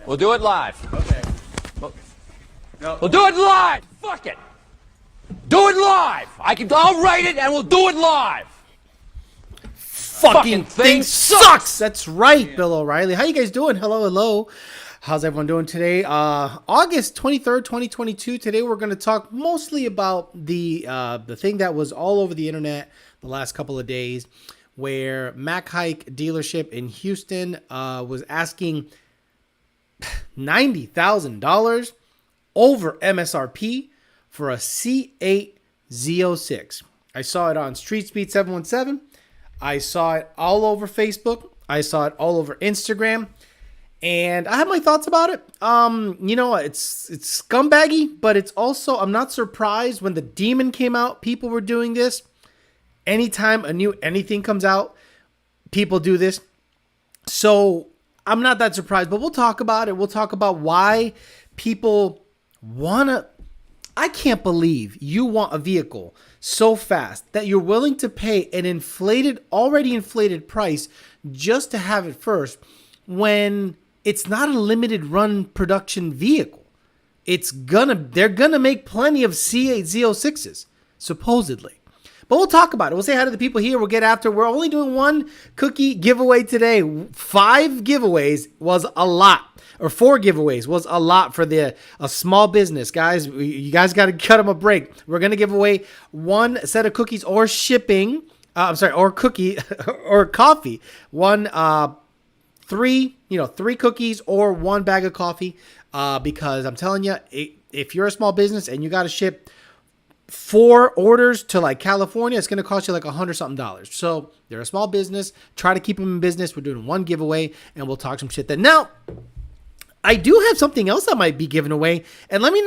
We'll do it live. Okay. No. We'll do it live. Fuck it. Do it live. I'll write it and we'll do it live. Fucking thing sucks. That's right, Bill O'Reilly. How you guys doing? Hello. How's everyone doing today? August 23rd, 2022. Today we're going to talk mostly about the thing that was all over the internet the last couple of days, where Mac Hike Dealership in Houston was asking $90,000 over MSRP for a C8 Z06. I saw it on Street Speed 717. I saw it all over Facebook. I saw it all over Instagram. And I have my thoughts about it. You know, it's scumbaggy, but it's also, I'm not surprised when the Demon came out, people were doing this. Anytime a new anything comes out, people do this. So I'm not that surprised, but we'll talk about it. We'll talk about why people want to. I can't believe you want a vehicle so fast that you're willing to pay an already inflated price just to have it first, when it's not a limited run production vehicle. They're gonna make plenty of C8 Z06s, supposedly. But we'll talk about it. We'll say hi to the people here. We'll get after. We're only doing one cookie giveaway today. 5 giveaways was a lot. Or 4 giveaways was a lot for a small business, guys. You guys got to cut them a break. We're going to give away 1 set of cookies or shipping. Or cookie or coffee. 3 cookies or 1 bag of coffee. Because I'm telling you, if you're a small business and you got to ship 4 orders to like California, it's going to cost you like $100 something. So they're a small business. Try to keep them in business. We're doing 1 giveaway and we'll talk some shit then. Now, I do have something else that might be given away, and let me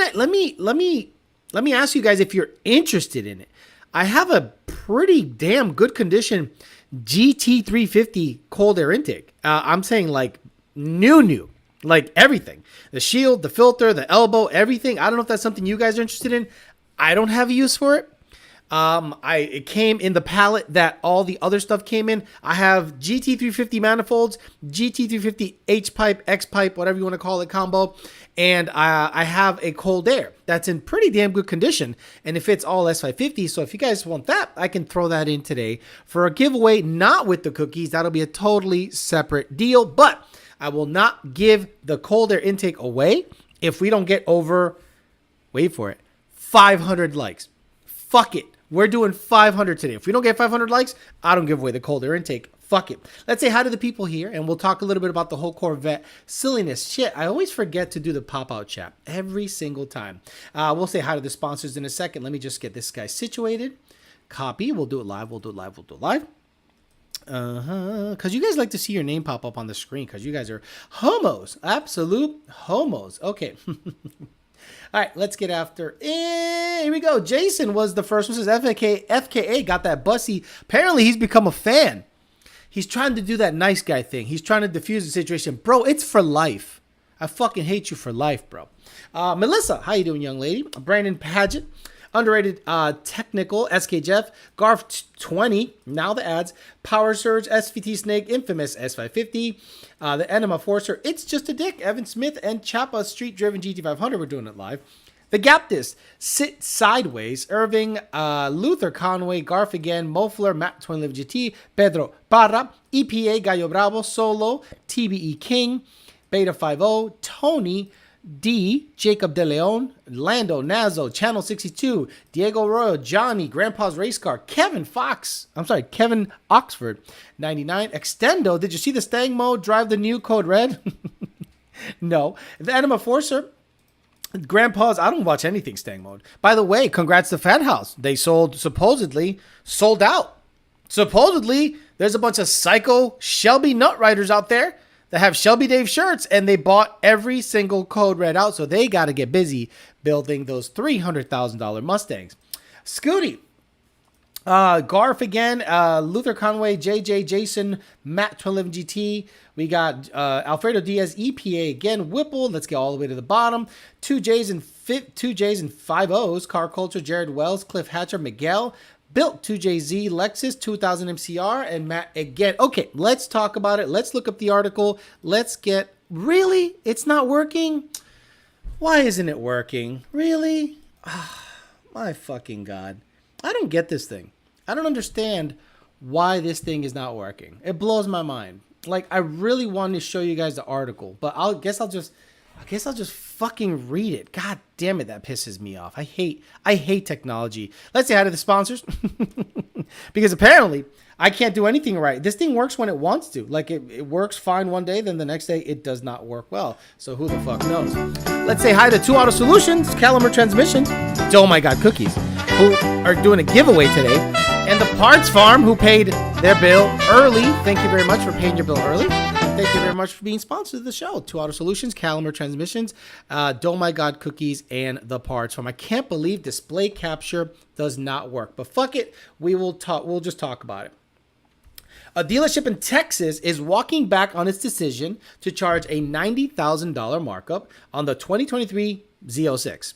ask you guys if you're interested in it. I have a pretty damn good condition GT350 cold air intake. I'm saying like new, like everything, the shield, the filter, the elbow, everything. I don't know if that's something you guys are interested in. I don't have a use for it. It came in the pallet that all the other stuff came in. I have GT350 manifolds, GT350 H-pipe, X-pipe, whatever you want to call it, combo. And I have a cold air that's in pretty damn good condition. And it fits all S550. So if you guys want that, I can throw that in today for a giveaway, not with the cookies. That'll be a totally separate deal. But I will not give the cold air intake away if we don't get over, wait for it, 500 likes. Fuck it. We're doing 500 today. If we don't get 500 likes, I don't give away the cold air intake. Fuck it. Let's say hi to the people here, and we'll talk a little bit about the whole Corvette silliness. Shit, I always forget to do the pop-out chat every single time. We'll say hi to the sponsors in a second. Let me just get this guy situated. Copy. We'll do it live. Because you guys like to see your name pop up on the screen because you guys are homos. Absolute homos. Okay. All right, let's get after. Here we go. Jason was the first one. Says FKA got that bussy. Apparently, he's become a fan. He's trying to do that nice guy thing. He's trying to diffuse the situation. Bro, it's for life. I fucking hate you for life, bro. Melissa, how you doing, young lady? Brandon Paget. Underrated technical, SK Jeff, Garf 20, now the ads, Power Surge, SVT Snake, Infamous S550, the Enema Forcer, It's Just a Dick, Evan Smith, and Chapa Street Driven GT500, we're doing it live. The Gaptist, Sit Sideways, Irving, Luther Conway, Garf again, Mofler, Matt Twin Live GT, Pedro Parra, EPA, Gallo Bravo, Solo, TBE King, Beta 50, Tony, D, Jacob De Leon, Lando Nazo, Channel 62, Diego Royal, Johnny, Grandpa's Race Car, Kevin Oxford, 99, Extendo, did you see the Stang mode, drive the new Code Red? No. The Anima Forcer, Grandpa's, I don't watch anything Stang mode. By the way, congrats to Fat House. They supposedly sold out. Supposedly, there's a bunch of psycho Shelby nut riders out there that have Shelby Dave shirts, and they bought every single Code Red out, so they got to get busy building those $300,000 Mustangs. Scooty, Garf again, Luther Conway, JJ, Jason, Matt 1211 GT. We got Alfredo Diaz, EPA again, Whipple. Let's get all the way to the bottom. 2 J's and 5 O's. Car Culture, Jared Wells, Cliff Hatcher, Miguel. Built 2JZ, Lexus, 2000 MCR, and Matt again. Okay, let's talk about it. Let's look up the article. Let's get Really? It's not working? Why isn't it working? Really? Oh, my fucking God. I don't get this thing. I don't understand why this thing is not working. It blows my mind. Like, I really wanted to show you guys the article, but I guess I'll just fucking read it. God damn it, that pisses me off. I hate technology. Let's say hi to the sponsors. Because apparently I can't do anything right. This thing works when it wants to. Like, it works fine one day, then the next day it does not work well. So who the fuck knows? Let's say hi to 2 Auto Solutions, Caliber Transmissions, Oh My God Cookies, who are doing a giveaway today, and the Parts Farm, who paid their bill early. Thank you very much for paying your bill early. Thank you very much for being sponsored of the show. 2 Auto Solutions, Caliber Transmissions, Oh My God Cookies, and the Parts Farm. I can't believe display capture does not work, but fuck it. We'll just talk about it. A dealership in Texas is walking back on its decision to charge a $90,000 markup on the 2023 Z06.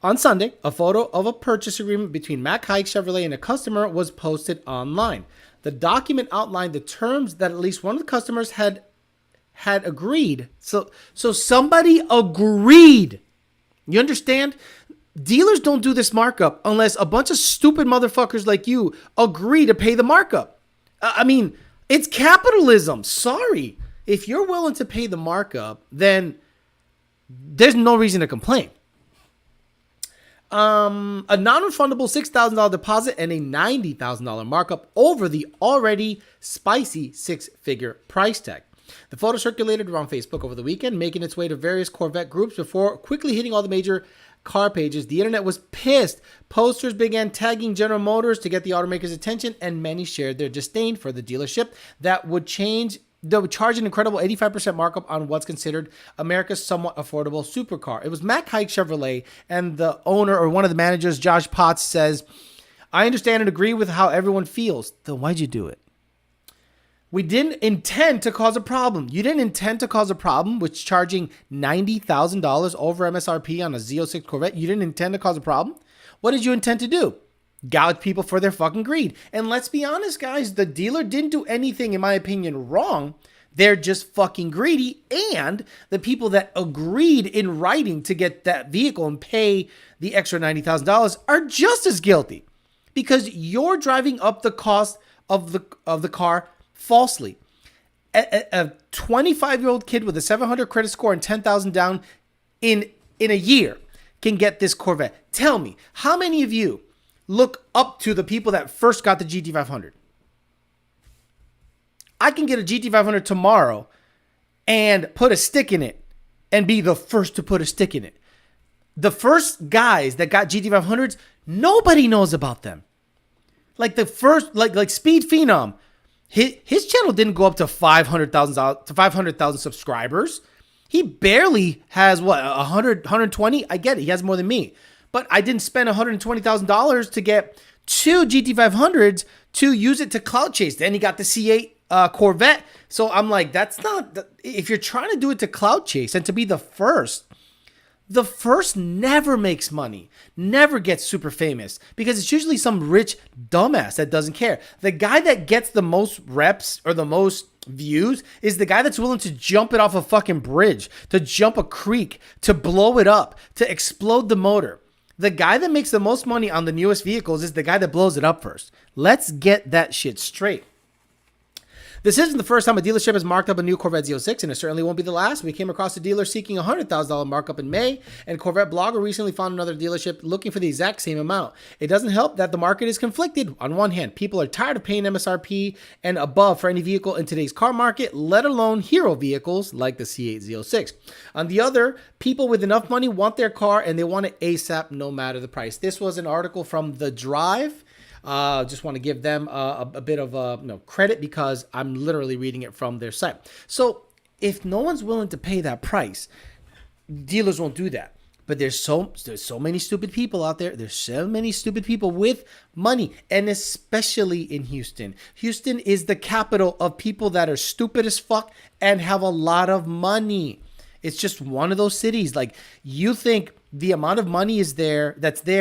On Sunday, a photo of a purchase agreement between Mack Haik Chevrolet and a customer was posted online. The document outlined the terms that at least one of the customers had agreed. So somebody agreed. You understand? Dealers don't do this markup unless a bunch of stupid motherfuckers like you agree to pay the markup. I mean, it's capitalism. Sorry. If you're willing to pay the markup, then there's no reason to complain. A non-refundable $6,000 deposit and a $90,000 markup over the already spicy 6-figure price tag. The photo circulated around Facebook over the weekend, making its way to various Corvette groups before quickly hitting all the major car pages. The internet was pissed. Posters began tagging General Motors to get the automaker's attention, and many shared their disdain for the dealership that would charge an incredible 85% markup on what's considered America's somewhat affordable supercar. It was Mack Haik Chevrolet, and the owner, or one of the managers, Josh Potts, says, "I understand and agree with how everyone feels." Then why'd you do it? We didn't intend to cause a problem. You didn't intend to cause a problem with charging $90,000 over MSRP on a Z06 Corvette. You didn't intend to cause a problem. What did you intend to do? Gouge people for their fucking greed. And let's be honest, guys, the dealer didn't do anything, in my opinion, wrong. They're just fucking greedy. And the people that agreed in writing to get that vehicle and pay the extra $90,000 are just as guilty, because you're driving up the cost of the car falsely. A 25-year-old kid with a 700 credit score and 10,000 down in a year can get this Corvette. Tell me, how many of you look up to the people that first got the GT500? I can get a GT500 tomorrow and put a stick in it and be the first to put a stick in it. The first guys that got GT500s, nobody knows about them. Like the first, like Speed Phenom, his channel didn't go up to 500,000 subscribers. He barely has 100, 120. I get it. He has more than me. But I didn't spend $120,000 to get 2 GT500s to use it to clout chase. Then he got the C8 Corvette. So I'm like, that's not, if you're trying to do it to clout chase and to be the first never makes money, never gets super famous, because it's usually some rich dumbass that doesn't care. The guy that gets the most reps or the most views is the guy that's willing to jump it off a fucking bridge, to jump a creek, to blow it up, to explode the motor. The guy that makes the most money on the newest vehicles is the guy that blows it up first. Let's get that shit straight. This isn't the first time a dealership has marked up a new Corvette Z06, and it certainly won't be the last. We came across a dealer seeking a $100,000 markup in May, and Corvette Blogger recently found another dealership looking for the exact same amount. It doesn't help that the market is conflicted. On one hand, people are tired of paying MSRP and above for any vehicle in today's car market, let alone hero vehicles like the C8 Z06. On the other, people with enough money want their car, and they want it ASAP no matter the price. This was an article from The Drive. Just want to give them a bit of credit, because I'm literally reading it from their site. So if no one's willing to pay that price, dealers won't do that. But there's so many stupid people out there. There's so many stupid people with money, and especially in Houston. Houston is the capital of people that are stupid as fuck and have a lot of money. It's just one of those cities. Like, you think the amount of money is there,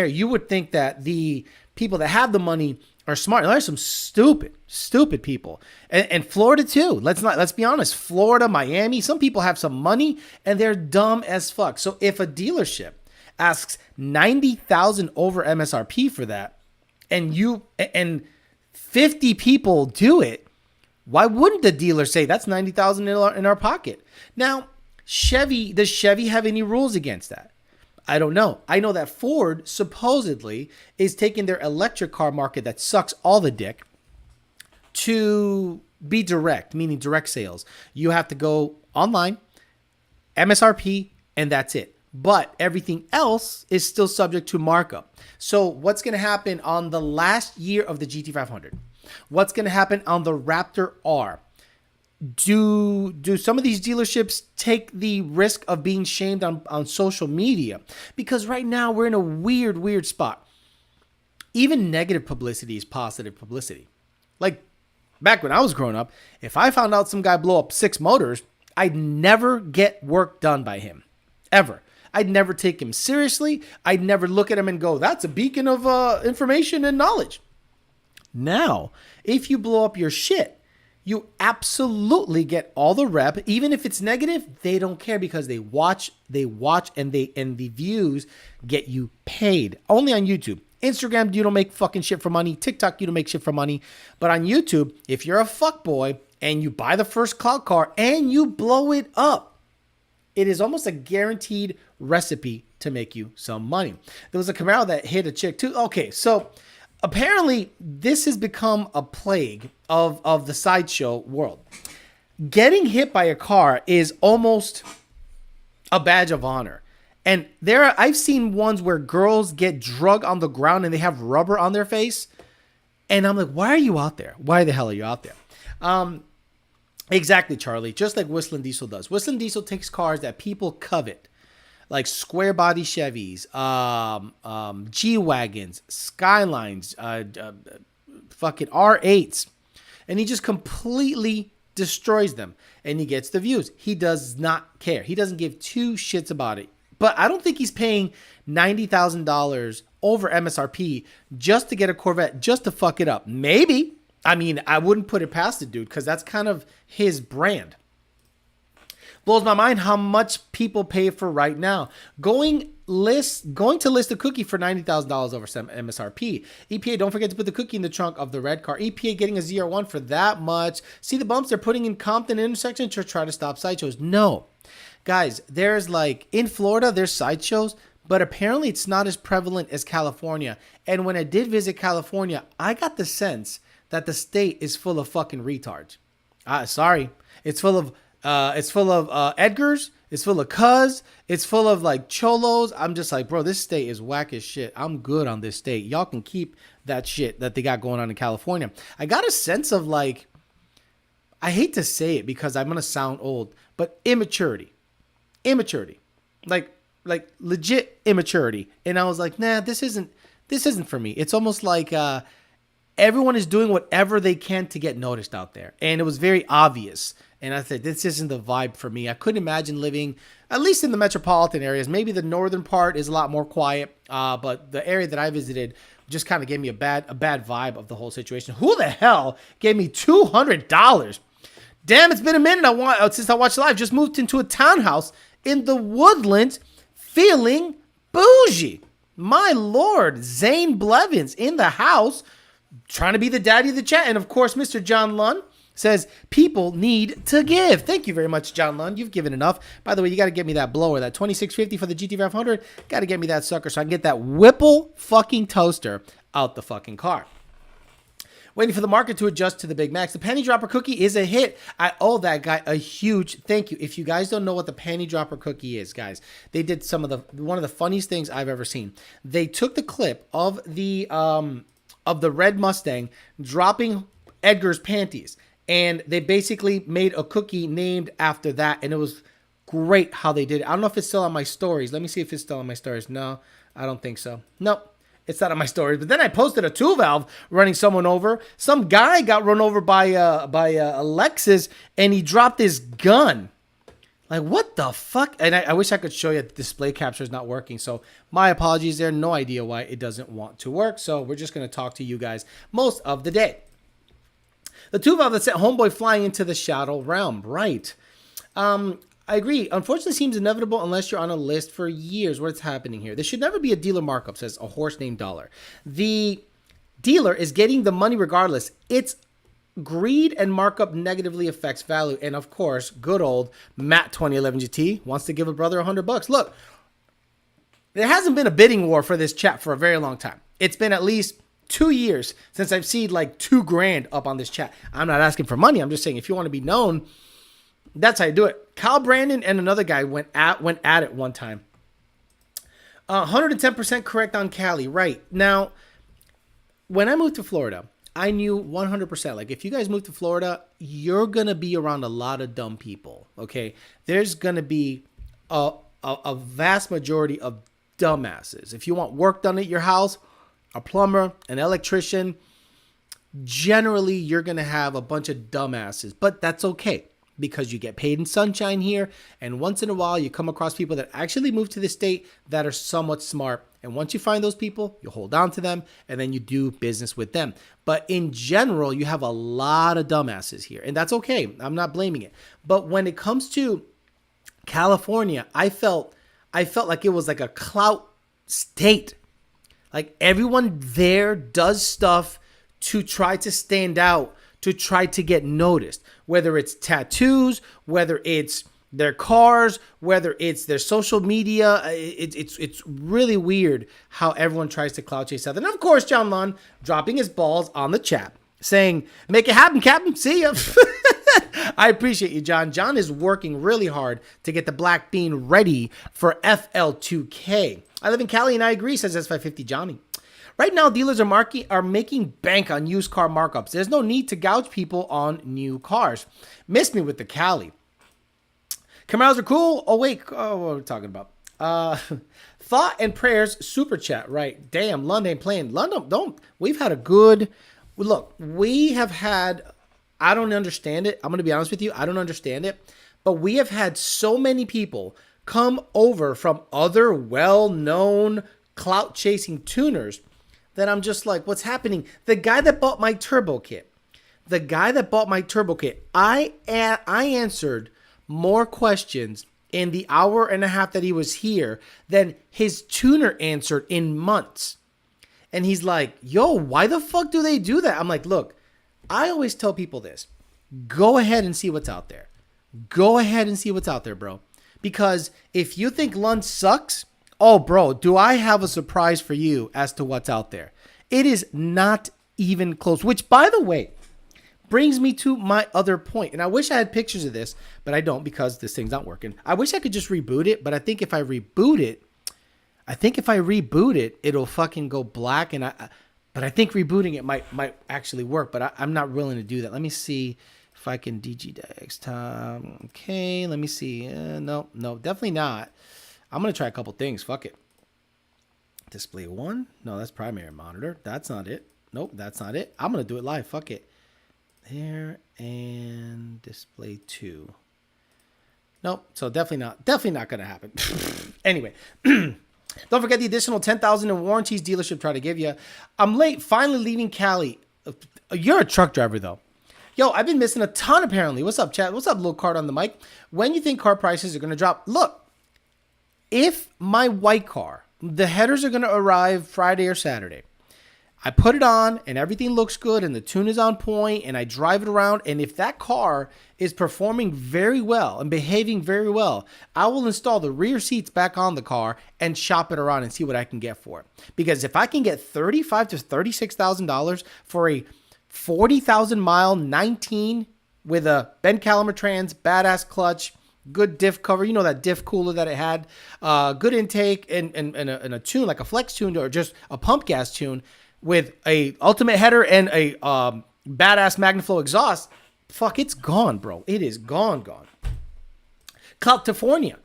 you would think that the people that have the money are smart. There's some stupid people, and Florida too. Let's be honest. Florida, Miami. Some people have some money and they're dumb as fuck. So if a dealership asks $90,000 over MSRP for that, and 50 people do it, why wouldn't the dealer say that's $90,000 in our pocket? Now, does Chevy have any rules against that? I don't know. I know that Ford supposedly is taking their electric car market that sucks all the dick to be direct, meaning direct sales. You have to go online, MSRP, and that's it. But everything else is still subject to markup. So what's going to happen on the last year of the GT500? What's going to happen on the Raptor R? Do some of these dealerships take the risk of being shamed on social media? Because right now we're in a weird spot. Even negative publicity is positive publicity. Like back when I was growing up, if I found out some guy blow up 6 motors, I'd never get work done by him. Ever. I'd never take him seriously. I'd never look at him and go, that's a beacon of information and knowledge. Now, if you blow up your shit, you absolutely get all the rep. Even if it's negative, they don't care because they watch and the views get you paid. Only on YouTube. Instagram, you don't make fucking shit for money. TikTok, you don't make shit for money. But on YouTube, if you're a fuckboy and you buy the first cloud car and you blow it up, it is almost a guaranteed recipe to make you some money. There was a Camaro that hit a chick too. Okay, so apparently this has become a plague of the sideshow world. Getting hit by a car is almost a badge of honor. And I've seen ones where girls get drug on the ground and they have rubber on their face. And I'm like, why are you out there? Why the hell are you out there? Exactly, Charlie. Just like Whistling Diesel does. Whistling Diesel takes cars that people covet, like square body Chevys, G-Wagons, Skylines, fucking R8s. And he just completely destroys them. And he gets the views. He does not care. He doesn't give two shits about it. But I don't think he's paying $90,000 over MSRP just to get a Corvette, just to fuck it up. Maybe. I mean, I wouldn't put it past the dude because that's kind of his brand. Blows my mind how much people pay for right now. Going to list a cookie for $90,000 over some MSRP. EPA, don't forget to put the cookie in the trunk of the red car. EPA getting a ZR1 for that much. See the bumps they're putting in Compton intersection to try to stop sideshows? No. Guys, there's like, in Florida, there's sideshows, but apparently it's not as prevalent as California. And when I did visit California, I got the sense that the state is full of fucking retards. Sorry. It's full of Edgars. It's full of Cuz. It's full of like cholos. I'm just like, bro, this state is whack as shit. I'm good on this state. Y'all can keep that shit that they got going on in California. I got a sense of like, I hate to say it because I'm going to sound old, but immaturity. Like legit immaturity. And I was like, nah, this isn't for me. It's almost like, everyone is doing whatever they can to get noticed out there. And it was very obvious. And I said, this isn't the vibe for me. I couldn't imagine living, at least in the metropolitan areas. Maybe the northern part is a lot more quiet. But the area that I visited just kind of gave me a bad vibe of the whole situation. Who the hell gave me $200? Damn, it's been a minute since I watched live. Just moved into a townhouse in the Woodlands feeling bougie. My Lord, Zane Blevins in the house. Trying to be the daddy of the chat. And of course, Mr. John Lund says, people need to give. Thank you very much, John Lund. You've given enough. By the way, you got to get me that blower, that $26.50 for the GT500. Got to get me that sucker so I can get that Whipple fucking toaster out the fucking car. Waiting for the market to adjust to the Big Macs. The panty dropper cookie is a hit. I owe that guy a huge thank you. If you guys don't know what the panty dropper cookie is, guys, they did one of the funniest things I've ever seen. They took the clip of the red Mustang dropping Edgar's panties, and they basically made a cookie named after that, and it was great how they did it. I don't know if it's still on my stories. Let me see if it's still on my stories. No, I don't think so. Nope, it's not on my stories. But then I posted a 2-valve running someone over. Some guy got run over by a Lexus, and he dropped his gun. Like, what the fuck? And I wish I could show you the display capture is not working. So my apologies there. No idea why it doesn't want to work. So we're just going to talk to you guys most of the day. The two of that sent Homeboy flying into the shadow realm. Right. I agree. Unfortunately, seems inevitable unless you're on a list for years. What's happening here? There should never be a dealer markup, says a horse named Dollar. The dealer is getting the money regardless. It's greed, and markup negatively affects value. And of course, good old Matt 2011 GT wants to give a brother $100. Look, there hasn't been a bidding war for this chat for a very long time. It's been at least 2 years since I've seen like $2,000 up on this chat. I'm not asking for money. I'm just saying if you want to be known, that's how you do it. Kyle Brandon and another guy went at it one time. 110% correct on Cali. Right. Now, when I moved to Florida, I knew 100%. Like, if you guys move to Florida, you're going to be around a lot of dumb people, okay? There's going to be a vast majority of dumbasses. If you want work done at your house, a plumber, an electrician, generally, you're going to have a bunch of dumbasses. But that's okay, because you get paid in sunshine here. And once in a while, you come across people that actually move to the state that are somewhat smart. And once you find those people, you hold on to them and then you do business with them. But in general, you have a lot of dumbasses here. And that's okay. I'm not blaming it. But when it comes to California, I felt like it was like a clout state. Like, everyone there does stuff to try to stand out, to try to get noticed, whether it's tattoos, whether it's their cars, whether it's their social media. It's really weird how everyone tries to clout chase out. And of course, John Lund dropping his balls on the chat, saying, "Make it happen, Captain. See ya." I appreciate you, John. John is working really hard to get the Black Bean ready for FL2K. I live in Cali and I agree, says S550 Johnny. Right now, dealers are making bank on used car markups. There's no need to gouge people on new cars. Missed me with the Cali. Camaros are cool. Oh, wait. Oh, what are we talking about? Thought and prayers super chat. Right. Damn, London ain't playing. London, we've had a good look. We have had, I don't understand it. I'm going to be honest with you. I don't understand it. But we have had so many people come over from other well-known clout chasing tuners that I'm just like, what's happening? The guy that bought my turbo kit, I answered more questions in the hour and a half that he was here than his tuner answered in months. And he's like, yo, why the fuck do they do that? I'm like, look, I always tell people this. Go ahead and see what's out there. Go ahead and see what's out there, bro. Because if you think Lund sucks, oh, bro, do I have a surprise for you as to what's out there? It is not even close, which, by the way, brings me to my other point. And I wish I had pictures of this, but I don't because this thing's not working. I wish I could just reboot it, but I think if I reboot it, it'll fucking go black. But I think rebooting it might actually work, but I'm not willing to do that. Let me see if I can DG time. Okay, let me see. No, definitely not. I'm going to try a couple things. Fuck it. Display 1. No, that's primary monitor. That's not it. Nope, that's not it. I'm going to do it live. Fuck it. There, and display 2. Nope. So definitely not going to happen. Anyway, don't forget the additional $10,000 in warranties dealership try to give you. I'm late. Finally leaving Cali. You're a truck driver though. Yo, I've been missing a ton apparently. What's up, chat? What's up, little card on the mic? When you think car prices are going to drop? Look, if my white car, the headers are going to arrive Friday or Saturday. I put it on and everything looks good and the tune is on point and I drive it around. And if that car is performing very well and behaving very well, I will install the rear seats back on the car and shop it around and see what I can get for it. Because if I can get $35,000 to $36,000 for a 40,000 mile 19 with a Ben Calimer trans, badass clutch, good diff cover, you know, that diff cooler that it had, good intake and a tune like a flex tune or just a pump gas tune, with a ultimate header and a badass Magnaflow exhaust, fuck, it's gone, bro. It is gone. California.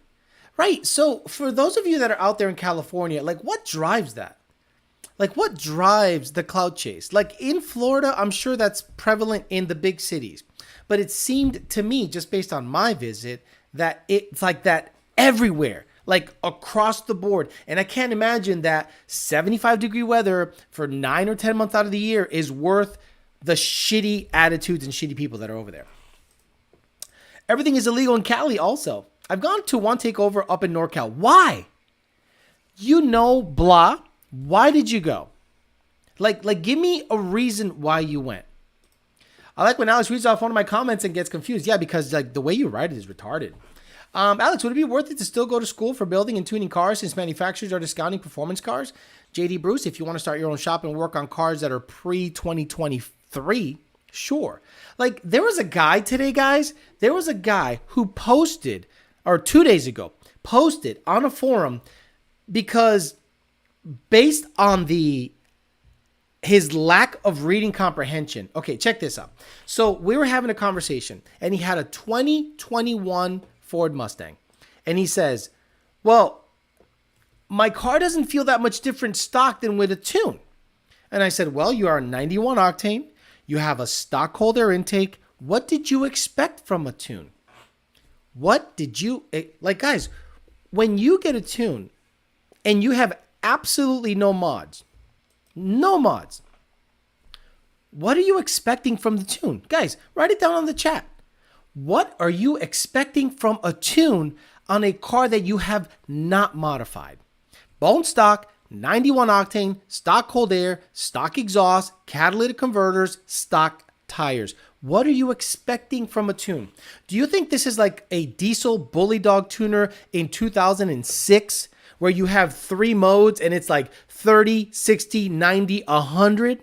Right, so for those of you that are out there in California, like, what drives that? Like, what drives the cloud chase? Like, in Florida, I'm sure that's prevalent in the big cities. But it seemed to me, just based on my visit, that it's like that everywhere, like across the board. And I can't imagine that 75-degree weather for 9 or 10 months out of the year is worth the shitty attitudes and shitty people that are over there. Everything is illegal in Cali also. I've gone to one takeover up in NorCal. Why? You know, blah. Why did you go? Like, give me a reason why you went. I like when Alex reads off one of my comments and gets confused. Yeah, because like the way you write it is retarded. Alex, would it be worth it to still go to school for building and tuning cars since manufacturers are discounting performance cars? JD Bruce, if you want to start your own shop and work on cars that are pre-2023, sure. Like, there was a guy today, guys. There was a guy who posted, or 2 days ago, posted on a forum because based on his lack of reading comprehension. Okay, check this out. So we were having a conversation and he had a 2021 Ford Mustang. And he says, well, my car doesn't feel that much different stock than with a tune. And I said, well, you are 91 octane. You have a stock cold air intake. What did you expect from a tune? What did you, like guys, when you get a tune and you have absolutely no mods, what are you expecting from the tune? Guys, write it down on the chat. What are you expecting from a tune on a car that you have not modified? Bone stock, 91 octane, stock cold air, stock exhaust, catalytic converters, stock tires. What are you expecting from a tune? Do you think this is like a diesel bully dog tuner in 2006 where you have 3 modes and it's like 30, 60, 90, 100?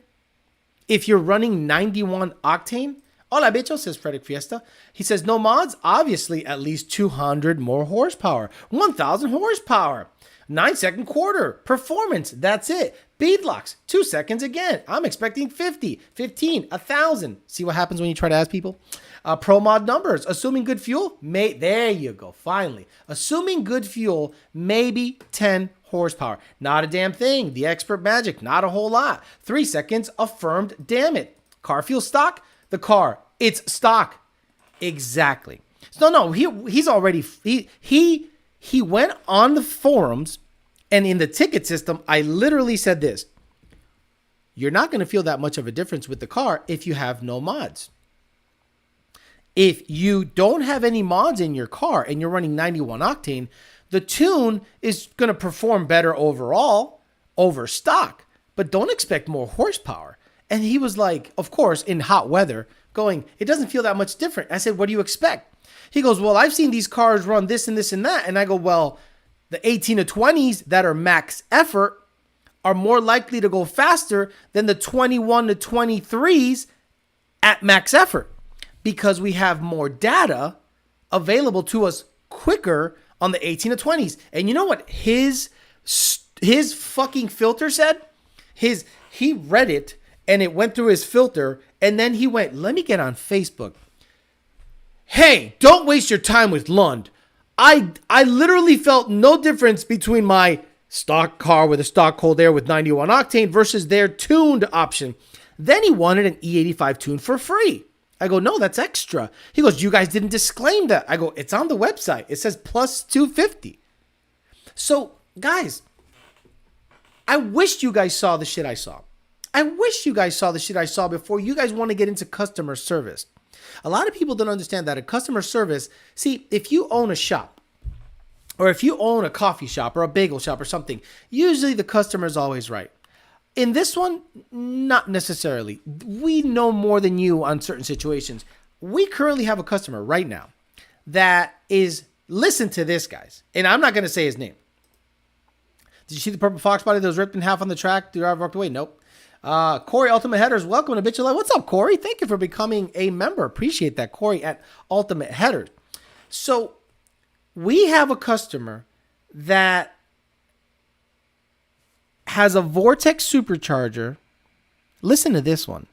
If you're running 91 octane? Hola, bicho, says Frederick Fiesta. He says, no mods? Obviously, at least 200 more horsepower. 1,000 horsepower. 9-second quarter. Performance. That's it. Beadlocks. 2 seconds again. I'm expecting 50, 15, 1,000. See what happens when you try to ask people? Pro mod numbers. Assuming good fuel? There you go. Finally. Assuming good fuel, maybe 10 horsepower. Not a damn thing. The expert magic. Not a whole lot. 3 seconds. Affirmed. Damn it. Car fuel stock? The car. It's stock. Exactly. So no, he's already, he went on the forums and in the ticket system, I literally said this. You're not going to feel that much of a difference with the car if you have no mods. If you don't have any mods in your car and you're running 91 octane, the tune is going to perform better overall over stock, but don't expect more horsepower. And he was like, of course, in hot weather, going, it doesn't feel that much different. I said, what do you expect? He goes, well, I've seen these cars run this and this and that. And I go, well, the 18 to 20s that are max effort are more likely to go faster than the 21 to 23s at max effort because we have more data available to us quicker on the 18 to 20s. And you know what his fucking filter said? He read it and it went through his filter. And then he went, let me get on Facebook. Hey, don't waste your time with Lund. I literally felt no difference between my stock car with a stock cold air with 91 octane versus their tuned option. Then he wanted an E85 tune for free. I go, no, that's extra. He goes, you guys didn't disclaim that. I go, it's on the website. It says plus 250. So, guys, I wish you guys saw the shit I saw. I wish you guys saw the shit I saw before you guys want to get into customer service. A lot of people don't understand that a customer service, see, if you own a shop or if you own a coffee shop or a bagel shop or something, usually the customer is always right. In this one, not necessarily. We know more than you on certain situations. We currently have a customer right now that is, listen to this, guys, and I'm not going to say his name. Did you see the purple fox body that was ripped in half on the track? The driver walked away? Nope. Corey Ultimate Headers, welcome to Bitch Alive. What's up, Corey? Thank you for becoming a member. Appreciate that, Corey at Ultimate Headers. So we have a customer that has a Vortex supercharger. Listen to this one.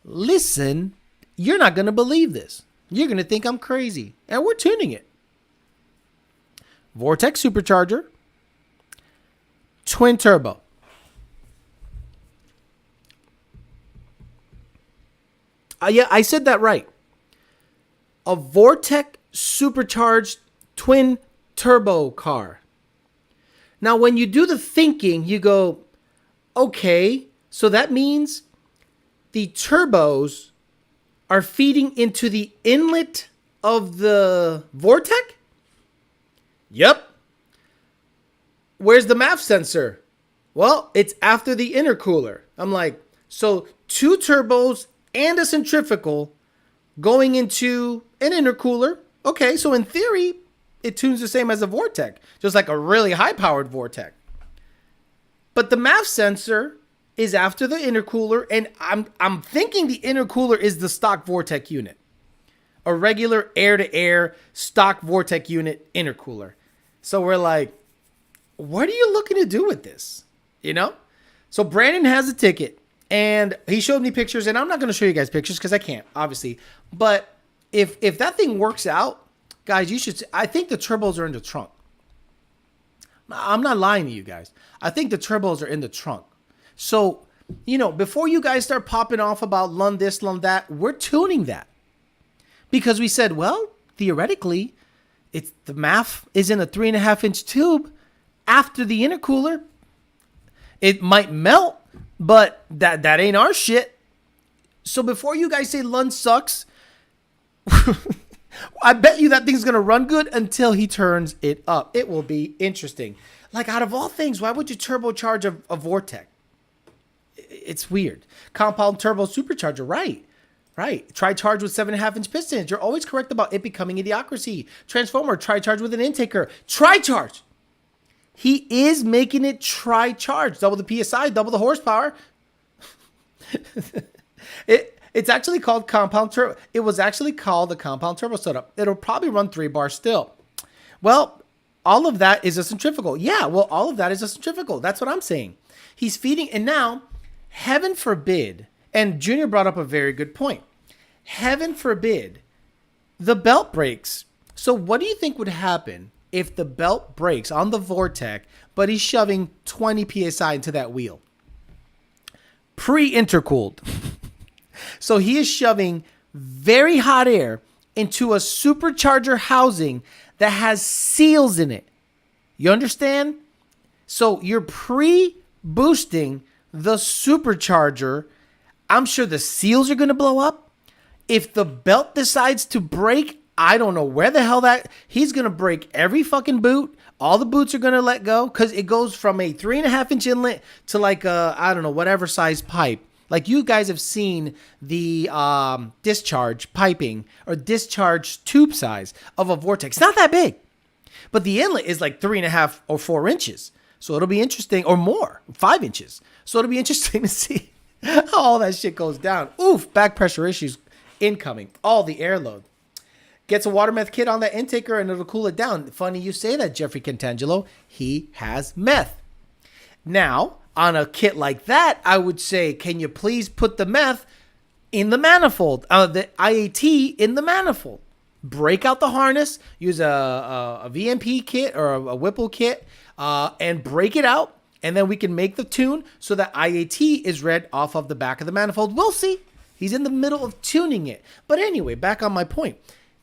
Listen, you're not going to believe this. You're going to think I'm crazy. And we're tuning it. Vortex supercharger, twin turbo. Yeah, I said that right. A Vortex supercharged twin turbo car. Now, when you do the thinking, you go, okay, so that means the turbos are feeding into the inlet of the Vortec? Yep. Where's the MAF sensor? Well, it's after the intercooler. I'm like, so 2 turbos and a centrifugal going into an intercooler. Okay, so in theory, it tunes the same as a Vortec, just like a really high-powered Vortec. But the MAF sensor is after the intercooler, and I'm thinking the intercooler is the stock Vortec unit. A regular air-to-air stock Vortec unit intercooler. So we're like, what are you looking to do with this? You know? So Brandon has a ticket, and he showed me pictures, and I'm not going to show you guys pictures because I can't, obviously. But if that thing works out, guys, you should. I think the turbos are in the trunk. I'm not lying to you guys. I think the turbos are in the trunk. So, you know, before you guys start popping off about Lund this, Lund that, we're tuning that. Because we said, well, theoretically, it's the MAF is in a 3.5-inch tube after the intercooler. It might melt, but that ain't our shit. So before you guys say Lund sucks, I bet you that thing's going to run good until he turns it up. It will be interesting. Like, out of all things, why would you turbocharge a Vortec? It's weird. Compound turbo supercharger, right. Tri-charge with 7.5-inch pistons. You're always correct about it becoming idiocracy. Transformer, tri-charge with an intaker. Tri-charge. He is making it tri-charge. Double the PSI, double the horsepower. It's actually called compound turbo. It was actually called the compound turbo setup. It'll probably run 3 bars still. Well, all of that is a centrifugal. Yeah, well, all of that is a centrifugal. That's what I'm saying. He's feeding, and now, heaven forbid, and Junior brought up a very good point. Heaven forbid, the belt breaks. So what do you think would happen if the belt breaks on the Vortec, but he's shoving 20 PSI into that wheel? Pre-intercooled. So he is shoving very hot air into a supercharger housing that has seals in it. You understand? So you're pre-boosting the supercharger. I'm sure the seals are going to blow up. If the belt decides to break, I don't know where the hell he's going to break every fucking boot. All the boots are going to let go because it goes from a 3.5-inch inlet to like a, I don't know, whatever size pipe. Like, you guys have seen the discharge piping or discharge tube size of a Vortex. It's not that big, but the inlet is like 3.5 or 4 inches. So it'll be interesting, or more, 5 inches. So it'll be interesting to see how all that shit goes down. Oof, back pressure issues incoming. All the air load. Gets a water meth kit on that intaker and it'll cool it down. Funny you say that, Jeffrey Cantangelo. He has meth. Now, on a kit like that, I would say, can you please put the meth in the manifold, the IAT in the manifold? Break out the harness, use a VMP kit or a Whipple kit, and break it out, and then we can make the tune so that IAT is read off of the back of the manifold. We'll see. He's in the middle of tuning it. But anyway, back on my point.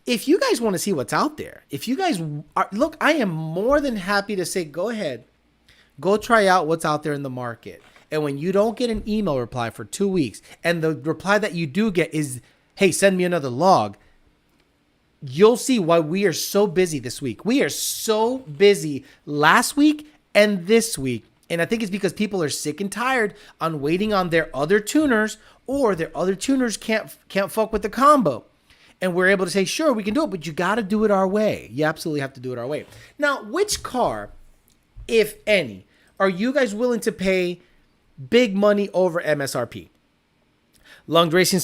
If you guys want to see what's out there, if you guys are, look, I am more than happy to say, go ahead. Go try out what's out there in the market. And when you don't get an email reply for 2 weeks, and the reply that you do get is, hey, send me another log, you'll see why we are so busy this week. We are so busy last week and this week. And I think it's because people are sick and tired on waiting on their other tuners, or their other tuners can't fuck with the combo. And we're able to say, sure, we can do it, but you got to do it our way. You absolutely have to do it our way. Now, which car, if any, are you guys willing to pay big money over MSRP? Lund Racing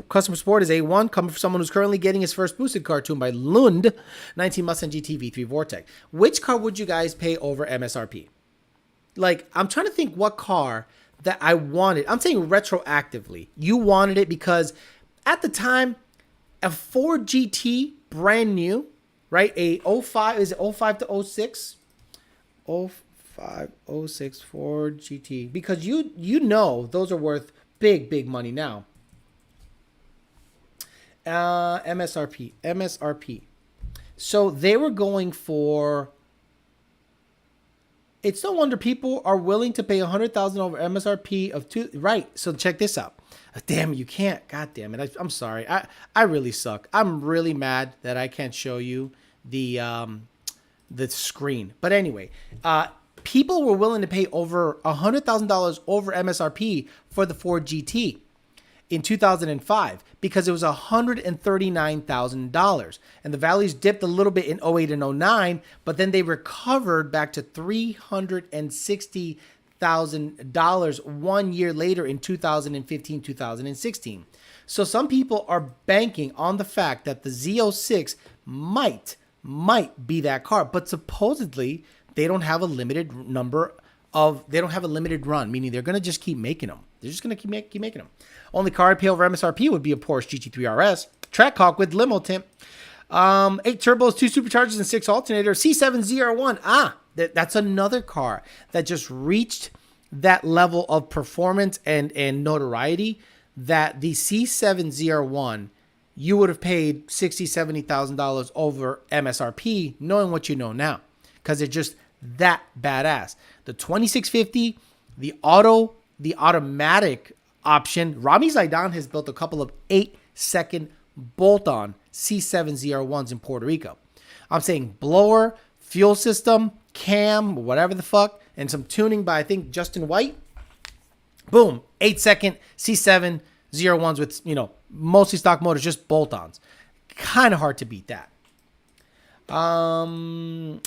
customer support is A1, coming from someone who's currently getting his first boosted car tuned by Lund 19 Mustang GT V3 Vortec. Which car would you guys pay over MSRP? Like, I'm trying to think what car that I wanted. I'm saying retroactively. You wanted it because at the time, a Ford GT, brand new, right? A 05, is it 05 to 06? 05, 06 Ford GT. Because you know those are worth big money now. MSRP. So they were going for. It's no wonder people are willing to pay $100,000 over MSRP of two. Right. So check this out. Damn, you can't. God damn it. I'm sorry. I really suck. I'm really mad that I can't show you the screen. But anyway, people were willing to pay over $100,000 over MSRP for the Ford GT in 2005 because it was $139,000, and the values dipped a little bit in 08 and 09, but then they recovered back to $360,000 1 year later in 2015, 2016. So some people are banking on the fact that the Z06 might be that car, but supposedly they don't have a limited run, meaning they're going to just keep making them. They're just going to keep making them. Only car I'd pay over MSRP would be a Porsche GT3 RS, Trackhawk with limo tint, 8 turbos, 2 superchargers, and 6 alternators, C8 Z06. That's another car that just reached that level of performance and notoriety that the C8 Z06, you would have paid $60,000, $70,000 over MSRP, knowing what you know now, because they're just that badass. The 2650, the automatic option. Rami Zaidan has built a couple of 8-second bolt-on C8 Z06s in Puerto Rico. I'm saying blower, fuel system, cam, whatever the fuck, and some tuning by, I think, Justin White. Boom, 8-second C8 Z06s with, mostly stock motors, just bolt-ons. Kind of hard to beat that. M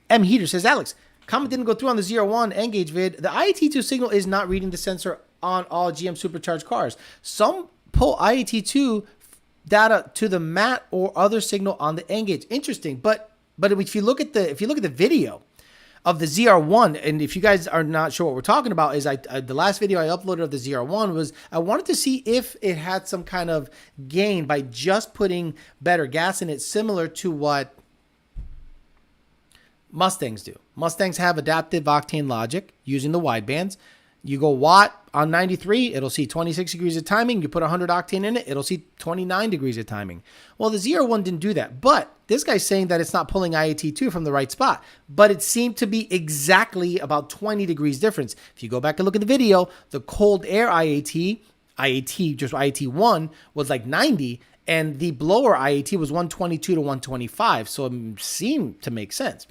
Heater says, Alex, comment didn't go through on the Z01 Engage vid. The IAT2 signal is not reading the sensor on all GM supercharged cars. Some pull IAT2 data to the mat or other signal on the Engage. Interesting, but if you look at the video of the ZR1, and if you guys are not sure what we're talking about, is the last video I uploaded of the ZR1 was I wanted to see if it had some kind of gain by just putting better gas in it, similar to what Mustangs do. Mustangs have adaptive octane logic using the widebands. You go watt on 93, it'll see 26 degrees of timing. You put 100 octane in it, it'll see 29 degrees of timing. Well, the ZR1 didn't do that, but this guy's saying that it's not pulling IAT2 from the right spot, but it seemed to be exactly about 20 degrees difference. If you go back and look at the video, the cold air IAT, just IAT1 was like 90, and the blower IAT was 122 to 125, so it seemed to make sense.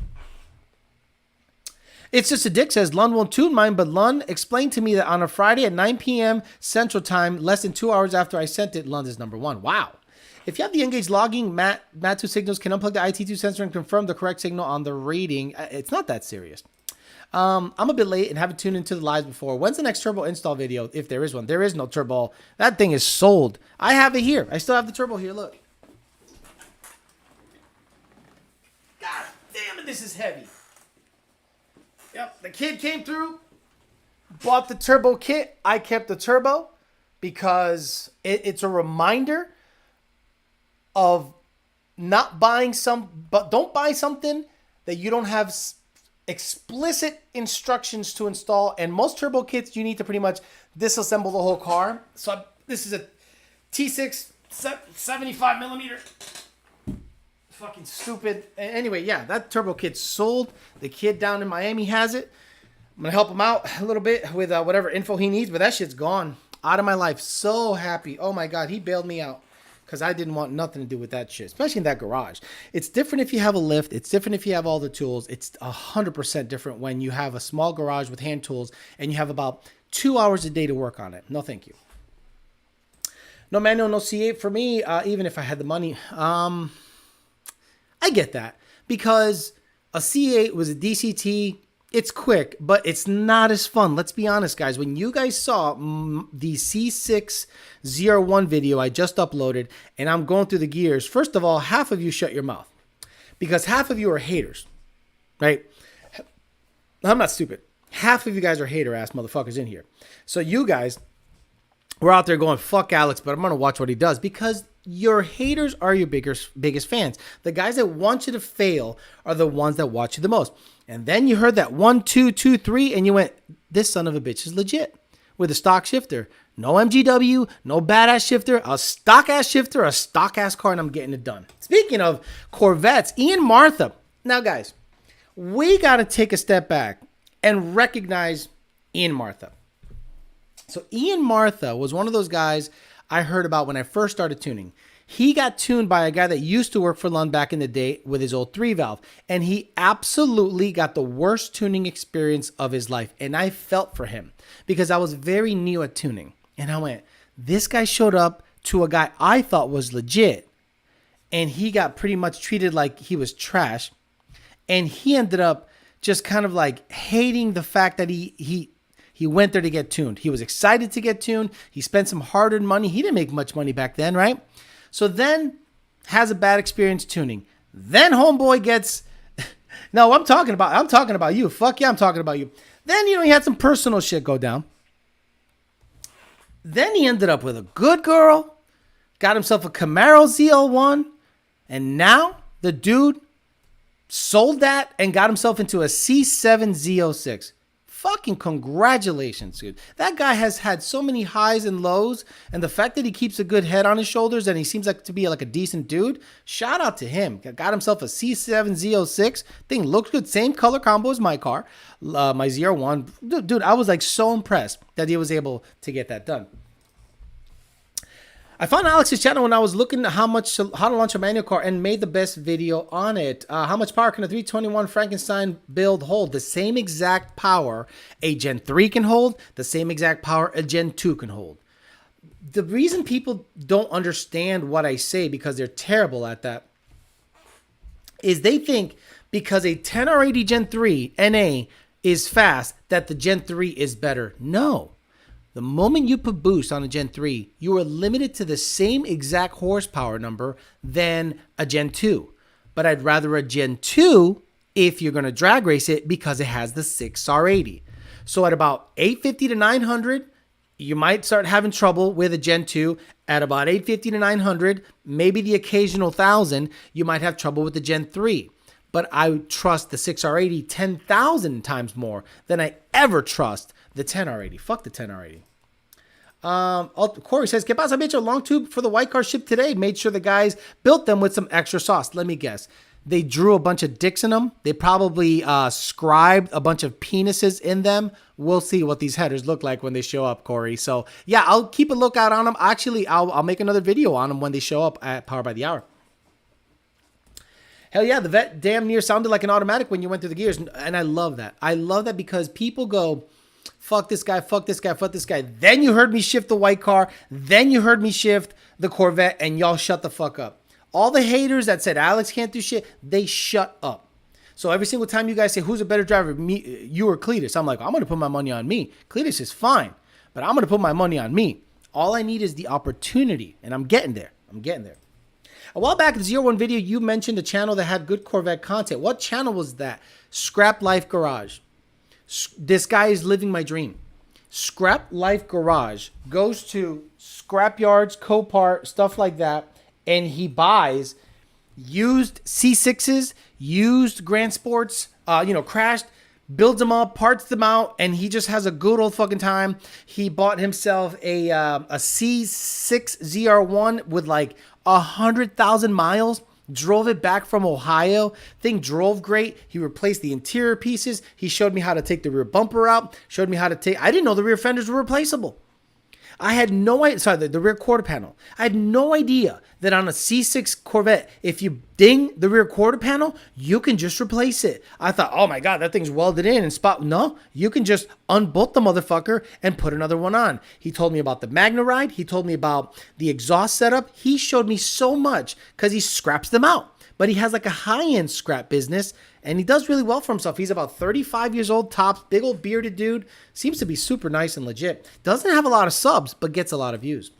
It's just a dick says, Lund won't tune mine, but Lund explained to me that on a Friday at 9 p.m. Central Time, less than 2 hours after I sent it, Lund is number one. Wow. If you have the Engage logging, MAT2 signals can unplug the IT2 sensor and confirm the correct signal on the reading. It's not that serious. I'm a bit late and haven't tuned into the lives before. When's the next turbo install video, if there is one? There is no turbo. That thing is sold. I have it here. I still have the turbo here. Look. God damn it, this is heavy. Yep, the kid came through, bought the turbo kit. I kept the turbo because it's a reminder of not buying don't buy something that you don't have explicit instructions to install. And most turbo kits, you need to pretty much disassemble the whole car. So this is a T6 75 millimeter. Fucking stupid. Anyway, yeah, that turbo kit's sold. The kid down in Miami has it. I'm gonna help him out a little bit with whatever info he needs, but that shit's gone out of my life. So happy. Oh my God, he bailed me out because I didn't want nothing to do with that shit, especially in that garage. It's different if you have a lift. It's different if you have all the tools. It's 100% different when you have a small garage with hand tools and you have about 2 hours a day to work on it. No, thank you. No manual, no C8 for me, even if I had the money. I get that because a C8 was a DCT. It's quick, but it's not as fun. Let's be honest, guys. When you guys saw the C8 Z06 video I just uploaded and I'm going through the gears, first of all, half of you shut your mouth because half of you are haters, right? I'm not stupid. Half of you guys are hater-ass motherfuckers in here. So you guys were out there going, fuck Alex, but I'm going to watch what he does because your haters are your biggest fans. The guys that want you to fail are the ones that watch you the most. And then you heard that 1, 2, 2, 3, and you went, this son of a bitch is legit with a stock shifter. No MGW, no badass shifter, a stock ass shifter, a stock ass car, and I'm getting it done. Speaking of Corvettes, Ian Martha. Now, guys, we got to take a step back and recognize Ian Martha. So Ian Martha was one of those guys I heard about when I first started tuning. He got tuned by a guy that used to work for Lund back in the day with his old 3-valve. And he absolutely got the worst tuning experience of his life. And I felt for him because I was very new at tuning. And I went, this guy showed up to a guy I thought was legit. And he got pretty much treated like he was trash. And he ended up just kind of like hating the fact that he went there to get tuned. He was excited to get tuned. He spent some hard-earned money. He didn't make much money back then, right? So then has a bad experience tuning. Then homeboy gets, no, I'm talking about you. Fuck yeah, I'm talking about you. Then, he had some personal shit go down. Then he ended up with a good girl, got himself a Camaro ZL1, and now the dude sold that and got himself into a C8 Z06. Fucking congratulations, dude. That guy has had so many highs and lows, and the fact that he keeps a good head on his shoulders and he seems like to be like a decent dude, shout out to him. Got himself a C8 Z06. Thing looks good. Same color combo as my car, my ZR1. Dude, I was like so impressed that he was able to get that done. I found Alex's channel when I was looking at how to launch a manual car and made the best video on it. How much power can a 321 Frankenstein build hold? The same exact power a Gen 3 can hold, the same exact power a Gen 2 can hold. The reason people don't understand what I say, because they're terrible at that, is they think because a 10R80 Gen 3 NA is fast, that the Gen 3 is better. No. The moment you put boost on a Gen 3, you are limited to the same exact horsepower number than a Gen 2. But I'd rather a Gen 2 if you're going to drag race it because it has the 6R80. So at about 850 to 900, you might start having trouble with a Gen 2. At about 850 to 900, maybe the occasional 1,000, you might have trouble with the Gen 3. But I trust the 6R80 10,000 times more than I ever trust the 10R80. Fuck the 10R80. Corey says, ¿Qué pasa, bicho? Long tube for the white car shipped today. Made sure the guys built them with some extra sauce. Let me guess. They drew a bunch of dicks in them. They probably scribed a bunch of penises in them. We'll see what these headers look like when they show up, Corey. So, yeah, I'll keep a lookout on them. Actually, I'll make another video on them when they show up at Power by the Hour. Hell yeah, the Vet damn near sounded like an automatic when you went through the gears. And I love that. I love that because people go, fuck this guy, fuck this guy, fuck this guy. Then you heard me shift the white car. Then you heard me shift the Corvette, and y'all shut the fuck up. All the haters that said Alex can't do shit, they shut up. So every single time you guys say, who's a better driver, me, you or Cletus? I'm like, I'm going to put my money on me. Cletus is fine, but I'm going to put my money on me. All I need is the opportunity, and I'm getting there. I'm getting there. A while back in the 01 video, you mentioned a channel that had good Corvette content. What channel was that? Scrap Life Garage. This guy is living my dream. Scrap Life Garage goes to scrap yards, Copart, stuff like that, and he buys used C6s, used Grand Sports, crashed, builds them up, parts them out, and he just has a good old fucking time. He bought himself a C6 ZR1 with like 100,000 miles. Drove it back from Ohio. Thing drove great. He replaced the interior pieces. He showed me how to take the rear bumper out. Showed me how to take... I didn't know the rear fenders were replaceable. I had no idea... Sorry, the rear quarter panel. I had no idea that on a C6 Corvette, if you ding the rear quarter panel, you can just replace it. I thought, oh my God, that thing's welded in and spot. No, you can just unbolt the motherfucker and put another one on. He told me about the Magna Ride. He told me about the exhaust setup. He showed me so much because he scraps them out. But he has like a high-end scrap business, and he does really well for himself. He's about 35 years old, tops, big old bearded dude. Seems to be super nice and legit. Doesn't have a lot of subs, but gets a lot of views.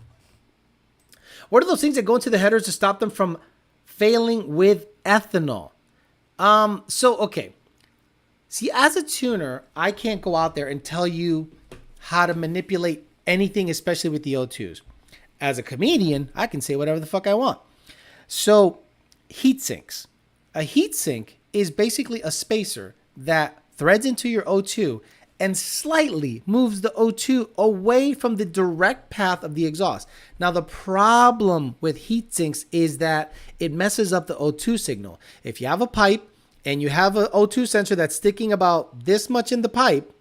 What are those things that go into the headers to stop them from failing with ethanol? Okay. See, as a tuner, I can't go out there and tell you how to manipulate anything, especially with the O2s. As a comedian, I can say whatever the fuck I want. So, heat sinks. A heat sink is basically a spacer that threads into your O2 and slightly moves the O2 away from the direct path of the exhaust. Now, the problem with heat sinks is that it messes up the O2 signal. If you have a pipe and you have an O2 sensor that's sticking about this much in the pipe,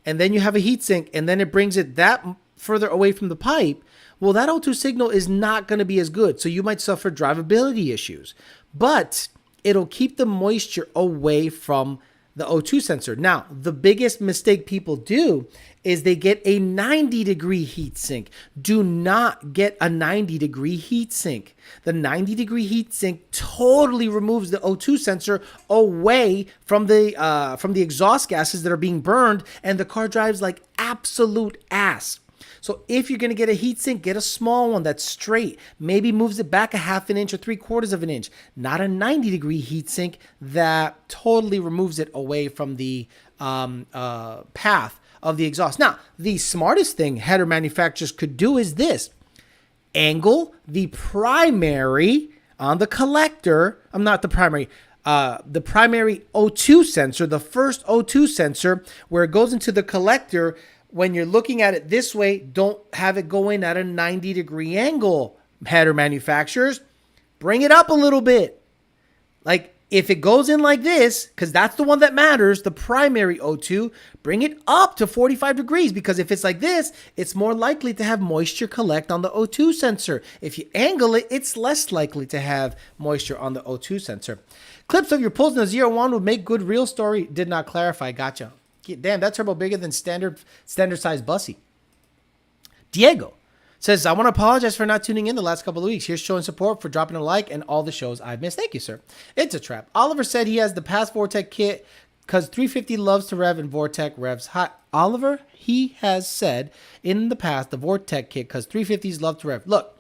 and then you have a heat sink, and then it brings it that further away from the pipe, well, that O2 signal is not going to be as good. So you might suffer drivability issues, but it'll keep the moisture away from the O2 sensor. Now, the biggest mistake people do is they get a 90-degree heat sink. Do not get a 90-degree heat sink. The 90-degree heat sink totally removes the O2 sensor away from the exhaust gases that are being burned, and the car drives like absolute ass. So if you're going to get a heat sink, get a small one that's straight. Maybe moves it back a half an inch or 3/4 of an inch. Not a 90-degree heat sink that totally removes it away from the path of the exhaust. Now, the smartest thing header manufacturers could do is this. Angle the primary on the collector. The primary O2 sensor, the first O2 sensor, where it goes into the collector. When you're looking at it this way, don't have it go in at a 90-degree angle, header manufacturers. Bring it up a little bit. Like, if it goes in like this, because that's the one that matters, the primary O2, bring it up to 45 degrees, because if it's like this, it's more likely to have moisture collect on the O2 sensor. If you angle it, it's less likely to have moisture on the O2 sensor. Clips of your pulls in a 01 would make good real story. Did not clarify. Gotcha. Damn, that turbo bigger than standard size bussy. Diego says, I want to apologize for not tuning in the last couple of weeks. Here's showing support for dropping a like and all the shows I've missed. Thank you, sir. It's a trap. Oliver said he has the past Vortec kit because 350 loves to rev and Vortec revs high. Oliver, he has said in the past the Vortec kit because 350s love to rev. Look,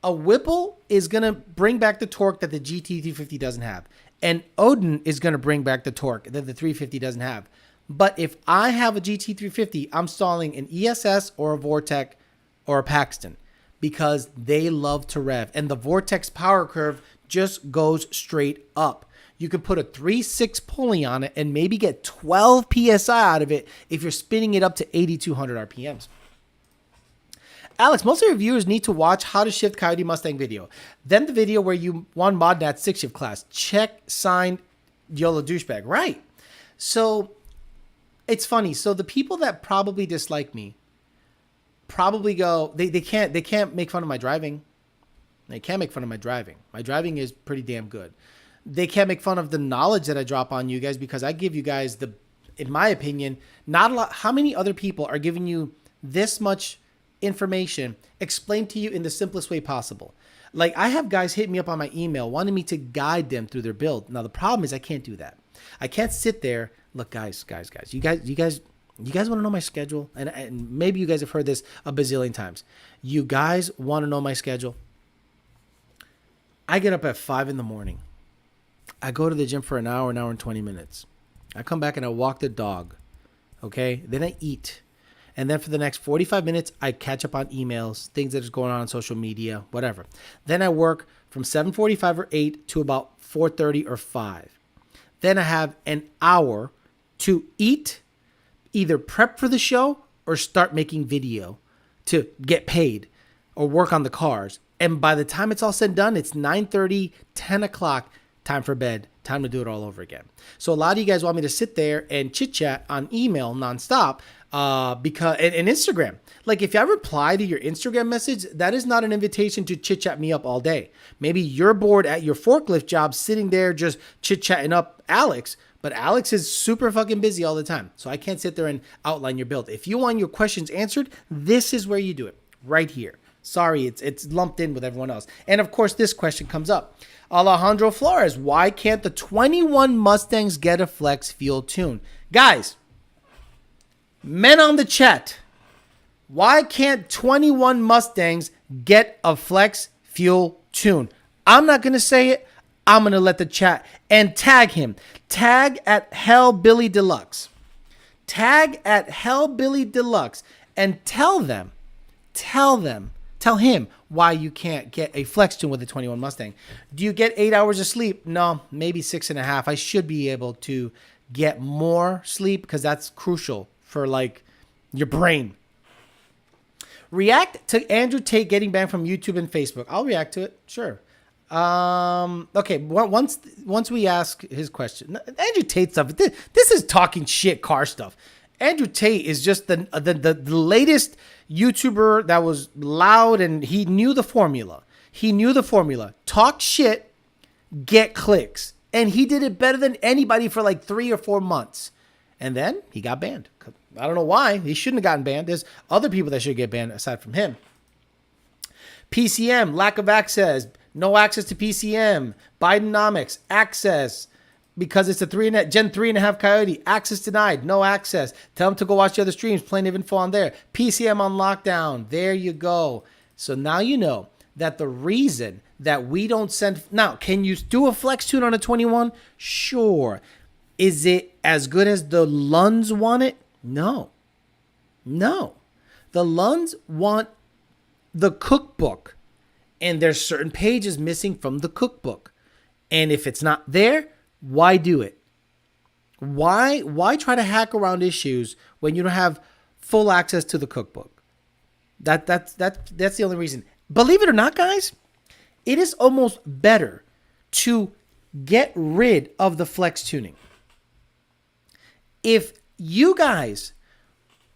a Whipple is going to bring back the torque that the GT350 doesn't have. And Odin is going to bring back the torque that the 350 doesn't have. But if I have a GT350, I'm installing an ESS or a Vortec or a Paxton because they love to rev. And the Vortec's power curve just goes straight up. You can put a 3.6 pulley on it and maybe get 12 PSI out of it if you're spinning it up to 8,200 RPMs. Alex, most of your viewers need to watch How to Shift Coyote Mustang video. Then the video where you won ModNat 6-shift class. Check signed YOLO douchebag. Right. So it's funny. So the people that probably dislike me probably go, they can't make fun of my driving. They can't make fun of my driving. My driving is pretty damn good. They can't make fun of the knowledge that I drop on you guys because I give you guys in my opinion, not a lot. How many other people are giving you this much information explained to you in the simplest way possible? Like, I have guys hit me up on my email wanting me to guide them through their build. Now, the problem is I can't do that. I can't sit there. Look, guys, you guys want to know my schedule? And maybe you guys have heard this a bazillion times. You guys want to know my schedule? I get up at 5 in the morning. I go to the gym for an hour and 20 minutes. I come back and I walk the dog. Okay? Then I eat. And then for the next 45 minutes, I catch up on emails, things that is going on social media, whatever. Then I work from 7:45 or 8 to about 4:30 or 5. Then I have an hour to eat, either prep for the show or start making video to get paid or work on the cars. And by the time it's all said and done, it's 9:30, 10 o'clock, time for bed, time to do it all over again. So a lot of you guys want me to sit there and chit chat on email nonstop because and Instagram. Like, if I reply to your Instagram message, that is not an invitation to chit chat me up all day. Maybe you're bored at your forklift job sitting there just chit chatting up Alex. But Alex is super fucking busy all the time. So I can't sit there and outline your build. If you want your questions answered, this is where you do it. Right here. Sorry, it's lumped in with everyone else. And of course, this question comes up. Alejandro Flores, why can't the 21 Mustangs get a flex fuel tune? Guys, men on the chat, why can't 21 Mustangs get a flex fuel tune? I'm not going to say it. I'm going to let the chat and tag him. Tag at Hellbilly Deluxe. Tag at Hellbilly Deluxe and tell him why you can't get a flex tune with a 21 Mustang. Do you get 8 hours of sleep? No, maybe 6.5. I should be able to get more sleep because that's crucial for like your brain. React to Andrew Tate getting banned from YouTube and Facebook. I'll react to it. Sure. Okay. Once we ask his question, Andrew Tate stuff. This is talking shit car stuff. Andrew Tate is just the latest YouTuber that was loud and he knew the formula. Talk shit, get clicks. And he did it better than anybody for like 3 or 4 months. And then he got banned. I don't know why. He shouldn't have gotten banned. There's other people that should get banned aside from him. PCM, lack of access. No access to PCM. Bidenomics, access. Because it's a Gen 3.5 Coyote. Access denied. No access. Tell them to go watch the other streams. Plenty of info on there. PCM on lockdown. There you go. So now you know that the reason that we don't send... Now, can you do a flex tune on a 21? Sure. Is it as good as the Lunds want it? No. The Lunds want the cookbook. And there's certain pages missing from the cookbook. And if it's not there, why do it? Why try to hack around issues when you don't have full access to the cookbook? That's the only reason. Believe it or not, guys, it is almost better to get rid of the flex tuning. If you guys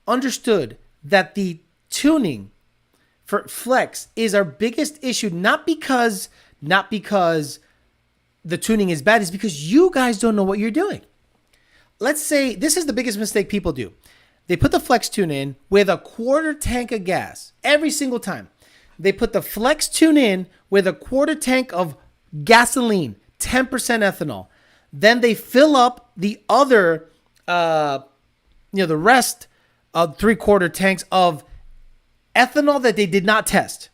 understood that the tuning for flex is our biggest issue, not because the tuning is bad, it's because you guys don't know what you're doing. Let's say this is the biggest mistake people do. They put the flex tune in with a quarter tank of gas every single time. They put the flex tune in with a quarter tank of gasoline, 10% ethanol. Then they fill up the other, the rest of 3/4 tanks of ethanol that they did not test.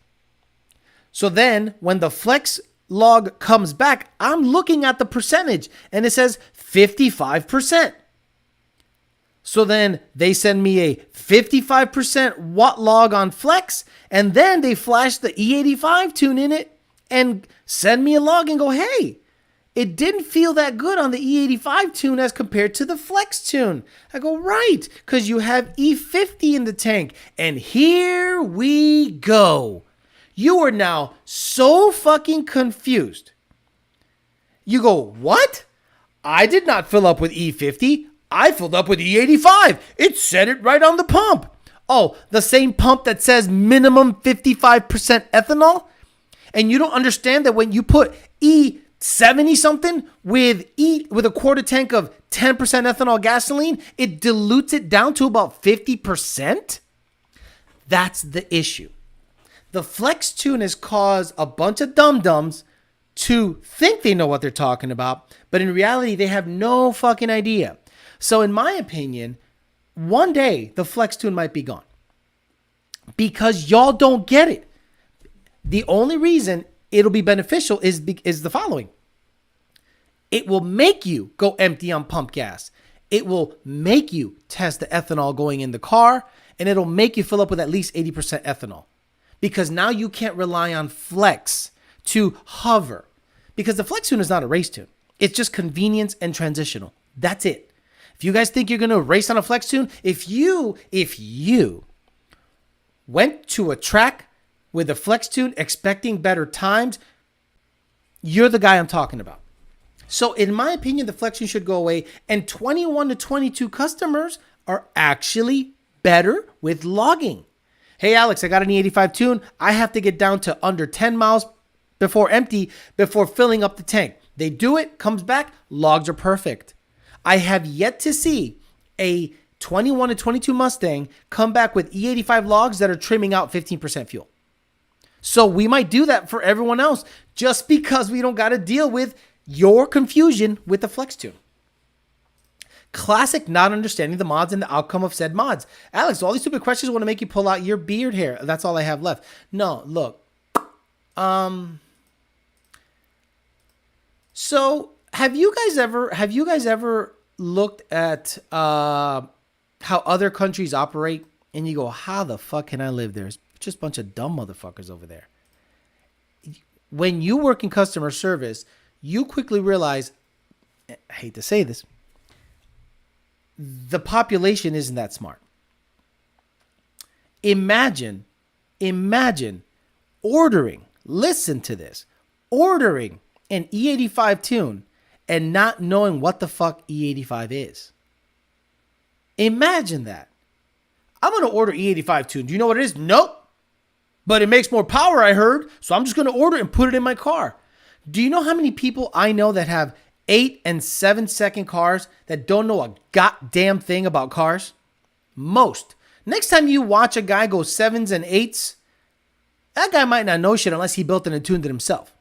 So then when the flex log comes back, I'm looking at the percentage and it says 55%. So then they send me a 55% watt log on flex, and then they flash the E85 tune in it and send me a log and go, hey, it didn't feel that good on the E85 tune as compared to the flex tune. I go, right, because you have E50 in the tank. And here we go. You are now so fucking confused. You go, what? I did not fill up with E50. I filled up with E85. It said it right on the pump. Oh, the same pump that says minimum 55% ethanol? And you don't understand that when you put E70 something with a quarter tank of 10% ethanol gasoline, it dilutes it down to about 50%? That's the issue. The flex tune has caused a bunch of dum-dums to think they know what they're talking about, but in reality, they have no fucking idea. So in my opinion, one day the flex tune might be gone because y'all don't get it. The only reason it'll be beneficial is the following. It will make you go empty on pump gas. It will make you test the ethanol going in the car, and it'll make you fill up with at least 80% ethanol. Because now you can't rely on flex to hover. Because the flex tune is not a race tune. It's just convenience and transitional. That's it. If you guys think you're going to race on a flex tune, if you went to a track with a flex tune expecting better times, you're the guy I'm talking about. So in my opinion, the flex tune should go away. And 21 to 22 customers are actually better with logging. Hey, Alex, I got an E85 tune. I have to get down to under 10 miles before filling up the tank. They do it, comes back, logs are perfect. I have yet to see a 21 to 22 Mustang come back with E85 logs that are trimming out 15% fuel. So we might do that for everyone else just because we don't got to deal with your confusion with the flex tune. Classic not understanding the mods and the outcome of said mods. Alex, all these stupid questions want to make you pull out your beard hair. That's all I have left. No, look. So have you guys ever looked at how other countries operate and you go, how the fuck can I live there? It's just a bunch of dumb motherfuckers over there. When you work in customer service, you quickly realize, I hate to say this, the population isn't that smart. Imagine ordering, listen to this, ordering an E85 Toon and not knowing what the fuck E85 is. Imagine that. I'm going to order E85 Toon. Do you know what it is? Nope. But it makes more power, I heard. So I'm just going to order it and put it in my car. Do you know how many people I know that have 8 and 7 second cars that don't know a goddamn thing about cars? Most. Next time you watch a guy go 7s and 8s, that guy might not know shit unless he built it and tuned it himself.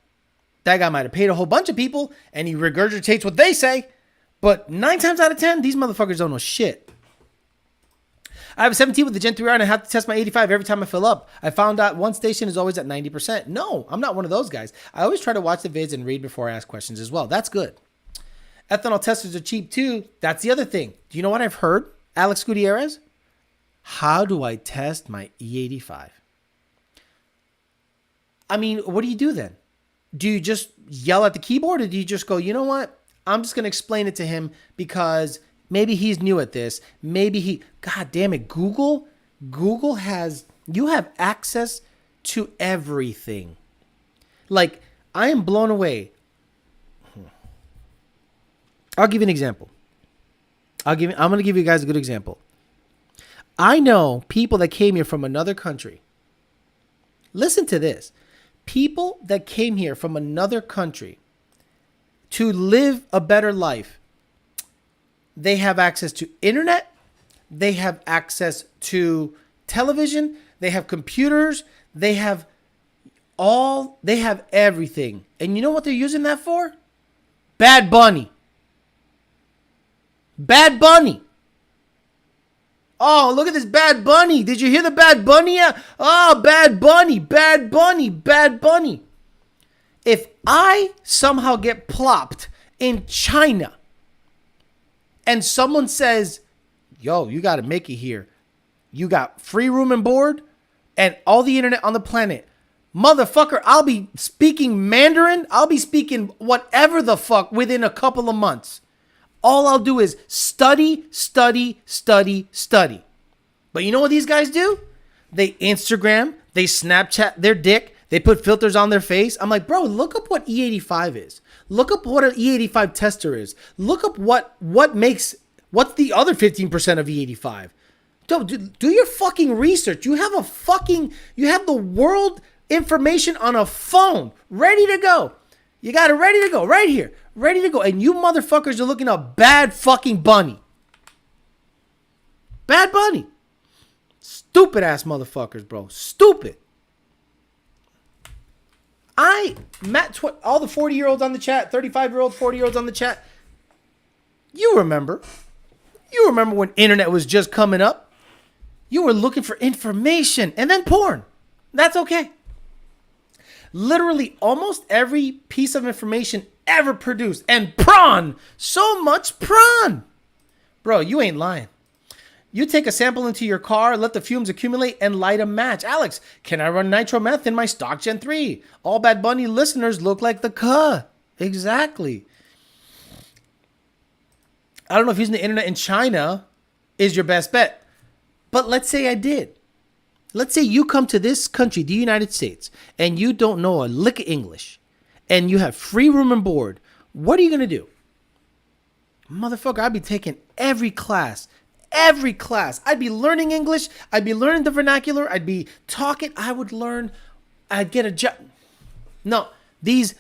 That guy might have paid a whole bunch of people and he regurgitates what they say. But 9 times out of 10, these motherfuckers don't know shit. I have a 17 with the Gen 3R and I have to test my 85 every time I fill up. I found out one station is always at 90%. No, I'm not one of those guys. I always try to watch the vids and read before I ask questions as well. That's good. Ethanol testers are cheap too. That's the other thing. Do you know what I've heard, Alex Gutierrez? How do I test my E85? I mean, what do you do then? Do you just yell at the keyboard or do you just go, you know what? I'm just going to explain it to him because maybe he's new at this. God damn it, Google has, you have access to everything. Like, I am blown away. I'll give you an example. I'm going to give you guys a good example. I know people that came here from another country. Listen to this. People that came here from another country to live a better life. They have access to internet. They have access to television. They have computers. They have everything. And you know what they're using that for? Bad Bunny. Bad Bunny. Oh, look at this Bad Bunny. Did you hear the Bad Bunny? Oh, Bad Bunny, Bad Bunny, Bad Bunny. If I somehow get plopped in China and someone says, yo, you got to make it here. You got free room and board and all the internet on the planet. Motherfucker, I'll be speaking Mandarin. I'll be speaking whatever the fuck within a couple of months. All I'll do is study, study, study, study. But you know what these guys do? They Instagram, they Snapchat their dick, they put filters on their face. I'm like, bro, look up what E85 is. Look up what an E85 tester is. Look up what's the other 15% of E85. Do your fucking research. You have the world information on a phone ready to go. You got it ready to go right here. Ready to go. And you motherfuckers are looking up Bad fucking Bunny. Bad Bunny. Stupid ass motherfuckers, bro. Stupid. I met all the 40-year-olds on the chat, 35-year-olds, 40-year-olds on the chat. You remember when internet was just coming up. You were looking for information and then porn. That's okay. Literally almost every piece of information ever produced. And prawn. So much prawn. Bro, you ain't lying. You take a sample into your car, let the fumes accumulate, and light a match. Alex, can I run nitro meth in my stock Gen 3? All Bad Bunny listeners look like the cuh. Exactly. I don't know if using the internet in China is your best bet. But let's say I did. Let's say you come to this country, the United States, and you don't know a lick of English, and you have free room and board. What are you going to do? Motherfucker, I'd be taking every class. I'd be learning English. I'd be learning the vernacular. I'd be talking. I'd get a job. No, these,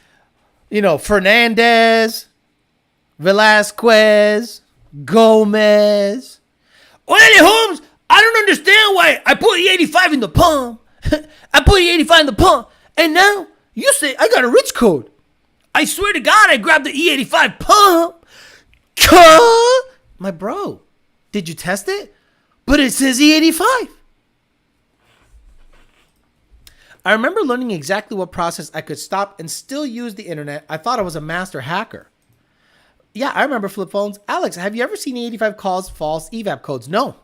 Fernandez, Velasquez, Gomez. Oye, Holmes, I don't understand why I put E85 in the palm. I put E85 in the palm. And now you say I got a rich code. I swear to God, I grabbed the E85 pump. My bro, did you test it? But it says E85. I remember learning exactly what process I could stop and still use the internet. I thought I was a master hacker. Yeah, I remember flip phones. Alex, have you ever seen E85 cause false Evap codes? No.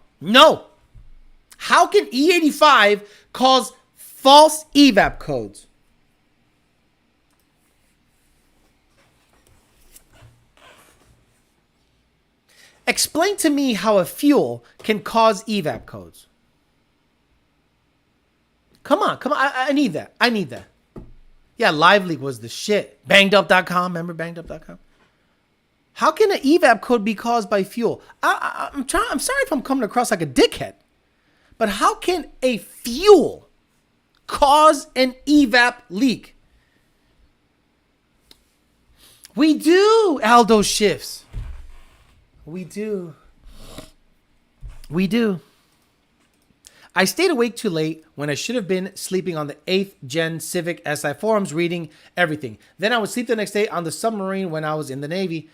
How can E85 cause false Evap codes? Explain to me how a fuel can cause evap codes. Come on. I need that. Yeah, LiveLeak was the shit. Bangedup.com. Remember bangedup.com? How can an evap code be caused by fuel? I'm sorry if I'm coming across like a dickhead, but how can a fuel cause an evap leak? We do Aldo shifts. We do. I stayed awake too late when I should have been sleeping on the 8th Gen Civic SI forums reading everything. Then I would sleep the next day on the submarine when I was in the Navy.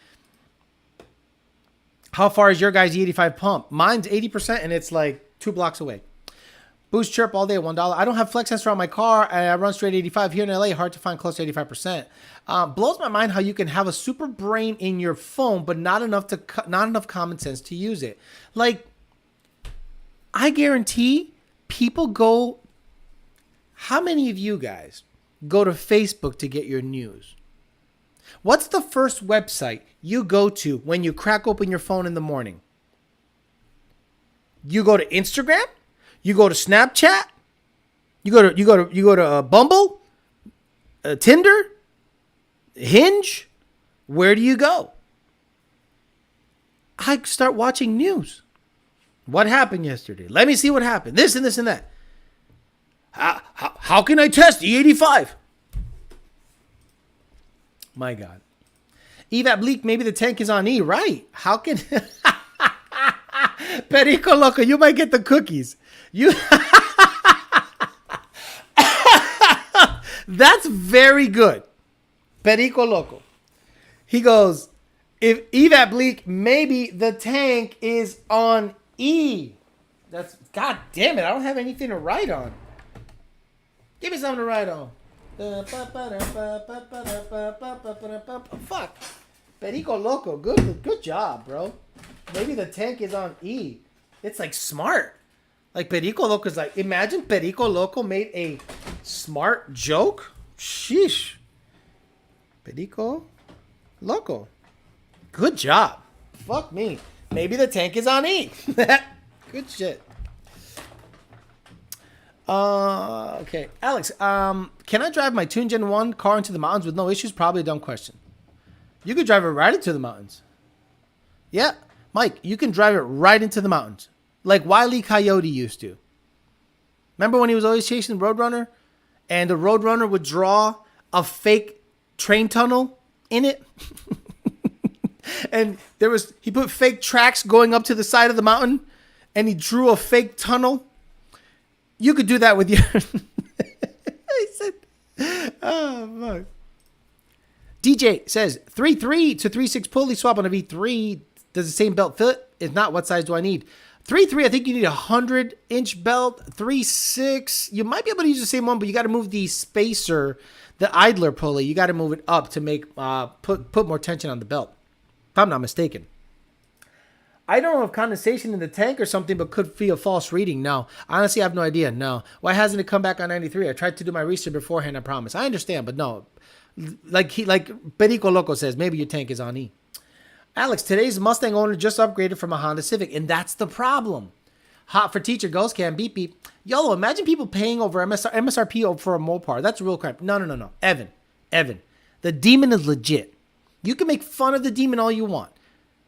How far is your guy's E85 pump? Mine's 80% and it's like 2 blocks away. Boost chirp all day at $1. I don't have flex sensor on my car and I run straight 85. Here in LA, hard to find close to 85%. Blows my mind how you can have a super brain in your phone, but not enough common sense to use it. Like, I guarantee people go. How many of you guys go to Facebook to get your news? What's the first website you go to when you crack open your phone in the morning? You go to Instagram? You go to Snapchat? You go to Bumble? Tinder? Hinge? Where do you go? I start watching news. What happened yesterday? Let me see what happened. This and this and that. How can I test E85? My God. Evap leak, maybe the tank is on E. Right. How can... Perico Loco, you might get the cookies. That's very good. Perico Loco. He goes, if Evap leak, maybe the tank is on E. That's, God damn it, I don't have anything to write on. Give me something to write on. Fuck. Perico Loco, good job, bro. Maybe the tank is on E. It's like smart. Like Perico Loco's like, imagine Perico Loco made a smart joke. Sheesh. Perico Loco. Good job. Fuck me. Maybe the tank is on E. Good shit. Okay. Alex, can I drive my Toon Gen 1 car into the mountains with no issues? Probably a dumb question. You could drive it right into the mountains. Yeah. Mike, you can drive it right into the mountains. Like Wile E. Coyote used to. Remember when he was always chasing the Roadrunner? And the Roadrunner would draw a fake train tunnel in it? And he put fake tracks going up to the side of the mountain. And he drew a fake tunnel. You could do that with your... He said... Oh, fuck. DJ says, 3.3 to 3.6 pulley swap on a V3. Does the same belt fit? If not, what size do I need? 3.3, I think you need a 100-inch belt. 3.6, you might be able to use the same one, but you got to move the spacer, the idler pulley. You got to move it up to make put more tension on the belt. If I'm not mistaken. I don't know if condensation in the tank or something, but could be a false reading. No. Honestly, I have no idea. No. Why hasn't it come back on 93? I tried to do my research beforehand, I promise. I understand, but no. Like Perico Loco says, maybe your tank is on E. Alex, today's Mustang owner just upgraded from a Honda Civic, and that's the problem. Hot for teacher, ghost cam, beep beep. YOLO, imagine people paying over MSRP for a Mopar. That's real crap. No. Evan, the Demon is legit. You can make fun of the Demon all you want.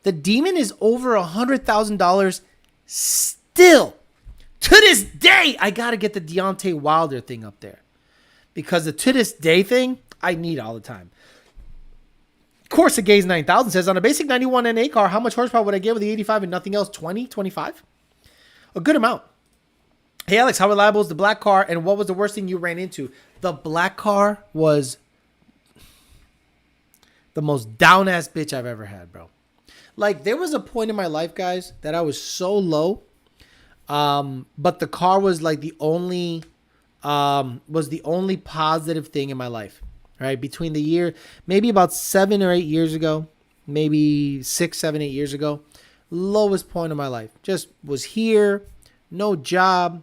The Demon is over $100,000 still. To this day, I got to get the Deontay Wilder thing up there. Because the to this day thing, I need all the time. Corsa Gaze 9000 says, on a basic 91 NA car, how much horsepower would I get with the 85 and nothing else? 20, 25? A good amount. Hey, Alex, how reliable is the black car, and what was the worst thing you ran into? The black car was the most down-ass bitch I've ever had, bro. Like, there was a point in my life, guys, that I was so low, but the car was like the only positive thing in my life. Right, between the year, maybe about 7 or 8 years ago, maybe 6, 7, 8 years ago, lowest point of my life. Just was here, no job,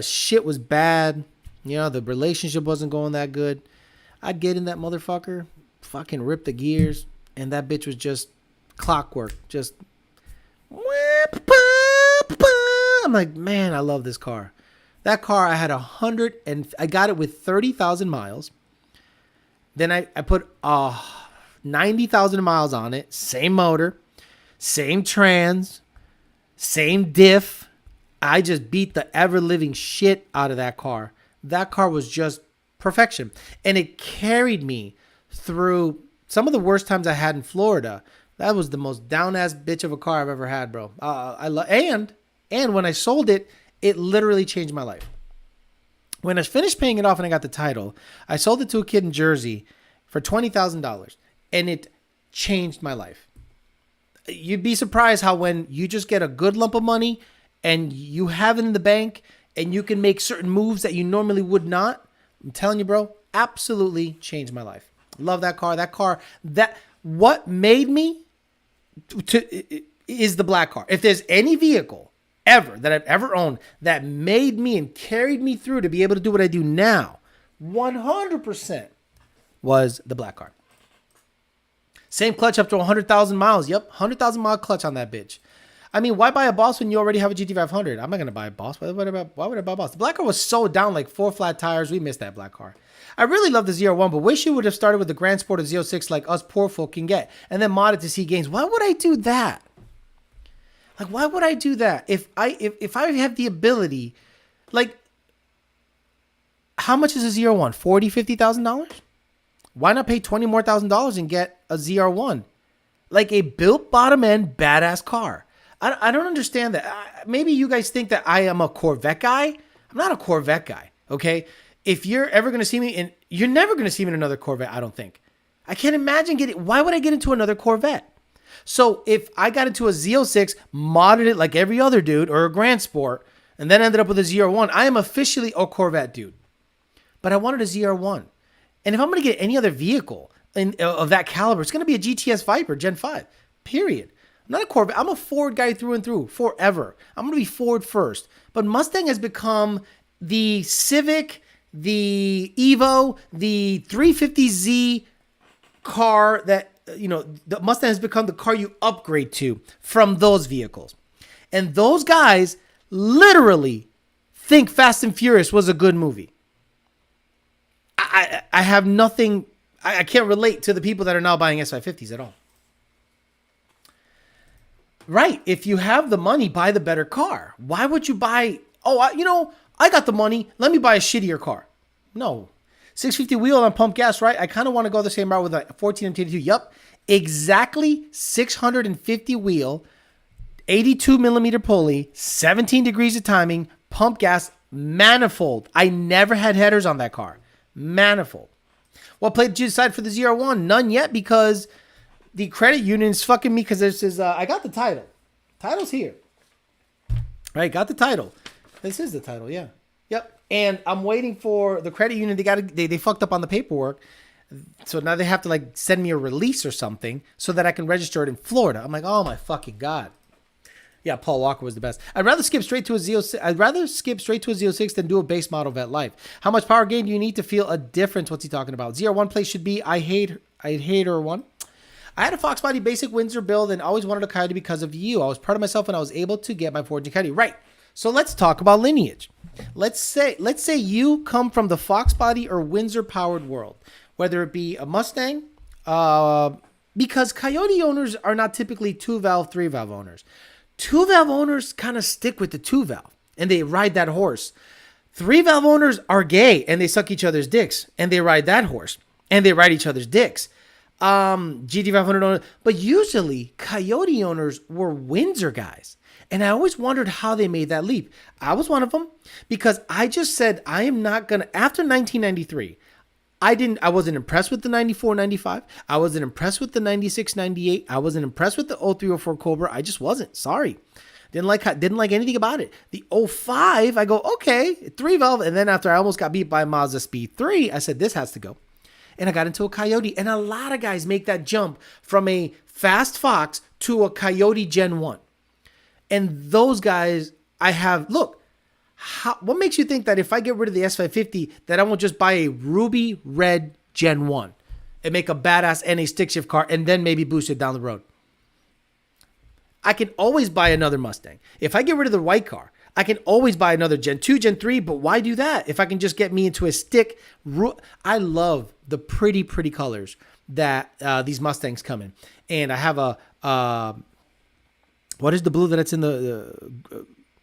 shit was bad. You know, the relationship wasn't going that good. I'd get in that motherfucker, fucking rip the gears, and that bitch was just clockwork, just I'm like, man, I love this car. That car, I had I got it with 30,000 miles. Then I put 90,000 miles on it. Same motor, same trans, same diff. I just beat the ever-living shit out of that car. That car was just perfection. And it carried me through some of the worst times I had in Florida. That was the most down-ass bitch of a car I've ever had, bro. And when I sold it, it literally changed my life. When I finished paying it off and I got the title, I sold it to a kid in Jersey for $20,000. And it changed my life. You'd be surprised how when you just get a good lump of money and you have it in the bank and you can make certain moves that you normally would not, I'm telling you, bro, absolutely changed my life. Love that car. What made me is the black car. If there's any vehicle ever that I've ever owned that made me and carried me through to be able to do what I do now, 100% was the black car. Same clutch up to 100,000 miles. Yep, 100,000 mile clutch on that bitch. I mean, why buy a Boss when you already have a GT500? I'm not going to buy a Boss. Why would I buy a Boss? The black car was so down, like 4 flat tires. We missed that black car. I really love the Z01, but wish you would have started with the Grand Sport of Z06 like us poor folk can get, and then modded to see gains. Why would I do that? Like, why would I do that? If I have the ability, like, how much is a ZR1? $40,000, $50,000? Why not pay $20,000 more and get a ZR1? Like a built bottom end badass car. I don't understand that. Maybe you guys think that I am a Corvette guy. I'm not a Corvette guy, okay? If you're ever going to see me you're never going to see me in another Corvette, I don't think. I can't imagine why would I get into another Corvette? So if I got into a Z06, modded it like every other dude, or a Grand Sport, and then ended up with a ZR1, I am officially a Corvette dude. But I wanted a ZR1. And if I'm going to get any other vehicle of that caliber, it's going to be a GTS Viper Gen 5, period. I'm not a Corvette. I'm a Ford guy through and through, forever. I'm going to be Ford first. But Mustang has become the Civic, the Evo, the 350Z car that, the Mustang has become the car you upgrade to from those vehicles. And those guys literally think Fast and Furious was a good movie. I have nothing, I can't relate to the people that are now buying S550s at all. Right. If you have the money, buy the better car. Why would you buy, I got the money, let me buy a shittier car. No. 650 wheel on pump gas, right? I kind of want to go the same route with a 14 MT2. Yup. Exactly 650 wheel, 82 millimeter pulley, 17 degrees of timing, pump gas, manifold. I never had headers on that car. Manifold. What played you aside for the ZR1? None yet, because the credit union is fucking me, because this is, I got the title. Title's here. Right, got the title. This is the title, yeah. Yep. And I'm waiting for the credit union. They fucked up on the paperwork. So now they have to like send me a release or something so that I can register it in Florida. I'm like, oh my fucking God. Yeah, Paul Walker was the best. I'd rather skip straight to a Z06 than do a base model vet life. How much power gain do you need to feel a difference? What's he talking about? ZR1 place should be I hate her one. I had a Fox Body basic Windsor build and always wanted a Coyote because of you. I was proud of myself when I was able to get my Ford Coyote. Right. So let's talk about lineage. Let's say you come from the Fox Body or Windsor powered world, whether it be a Mustang, because Coyote owners are not typically 2-valve, 3-valve owners. 2-valve owners kind of stick with the 2-valve and they ride that horse. 3-valve owners are gay and they suck each other's dicks and they ride that horse and they ride each other's dicks. GT500 owners, but usually Coyote owners were Windsor guys. And I always wondered how they made that leap. I was one of them because I just said, I am not going to, after 1993, I wasn't impressed with the 94, 95. I wasn't impressed with the 96, 98. I wasn't impressed with the 0304 Cobra. I just wasn't. Sorry. Didn't like anything about it. The 05, I go, okay, 3-valve. And then after I almost got beat by Mazda Speed 3, I said, this has to go. And I got into a Coyote. And a lot of guys make that jump from a Fast Fox to a Coyote Gen 1. And those guys, what makes you think that if I get rid of the S550, that I won't just buy a ruby red Gen 1 and make a badass NA stick shift car and then maybe boost it down the road? I can always buy another Mustang. If I get rid of the white car, I can always buy another Gen 2, Gen 3, but why do that? If I can just get me into a stick. I love the pretty colors that these Mustangs come in. And I have a, what is the blue that it's in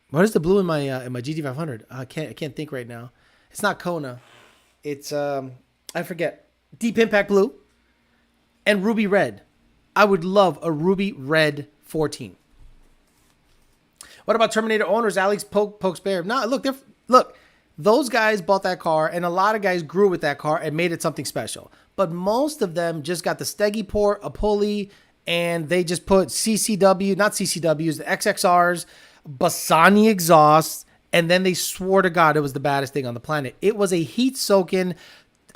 what is the blue in my GT500? I can't think right now. It's not Kona. It's, I forget. Deep Impact Blue and Ruby Red. I would love a Ruby Red 14. What about Terminator owners? Alex pokes bear. No, look, those guys bought that car, and a lot of guys grew with that car and made it something special. But most of them just got the Steggy port, a pulley, and they just put not CCWs, the XXRs, Bassani exhausts, and then they swore to God it was the baddest thing on the planet. It was a heat-soaking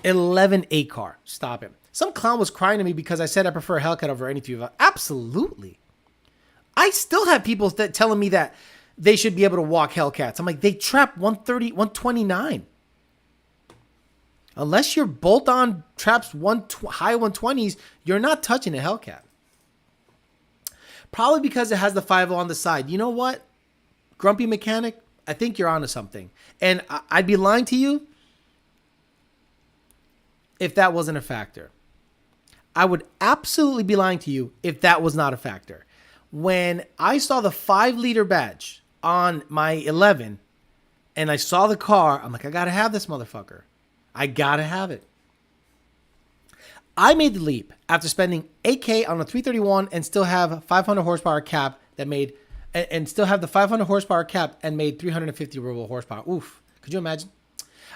11.8 car. Stop it. Some clown was crying to me because I said I prefer a Hellcat over anything. Absolutely. I still have people telling me that they should be able to walk Hellcats. I'm like, they trap 130, 129. Unless your bolt-on traps high 120s, you're not touching a Hellcat. Probably because it has the 5.0 on the side. You know what? Grumpy Mechanic, I think you're onto something. And I'd be lying to you if that wasn't a factor. I would absolutely be lying to you if that was not a factor. When I saw the 5-liter badge on my 11 and I saw the car, I'm like, I got to have this motherfucker. I got to have it. I made the leap after spending $8K on a 331 and still have 500 horsepower cap that made, and still have the 500 horsepower cap and made 350 ruble horsepower. Oof. Could you imagine?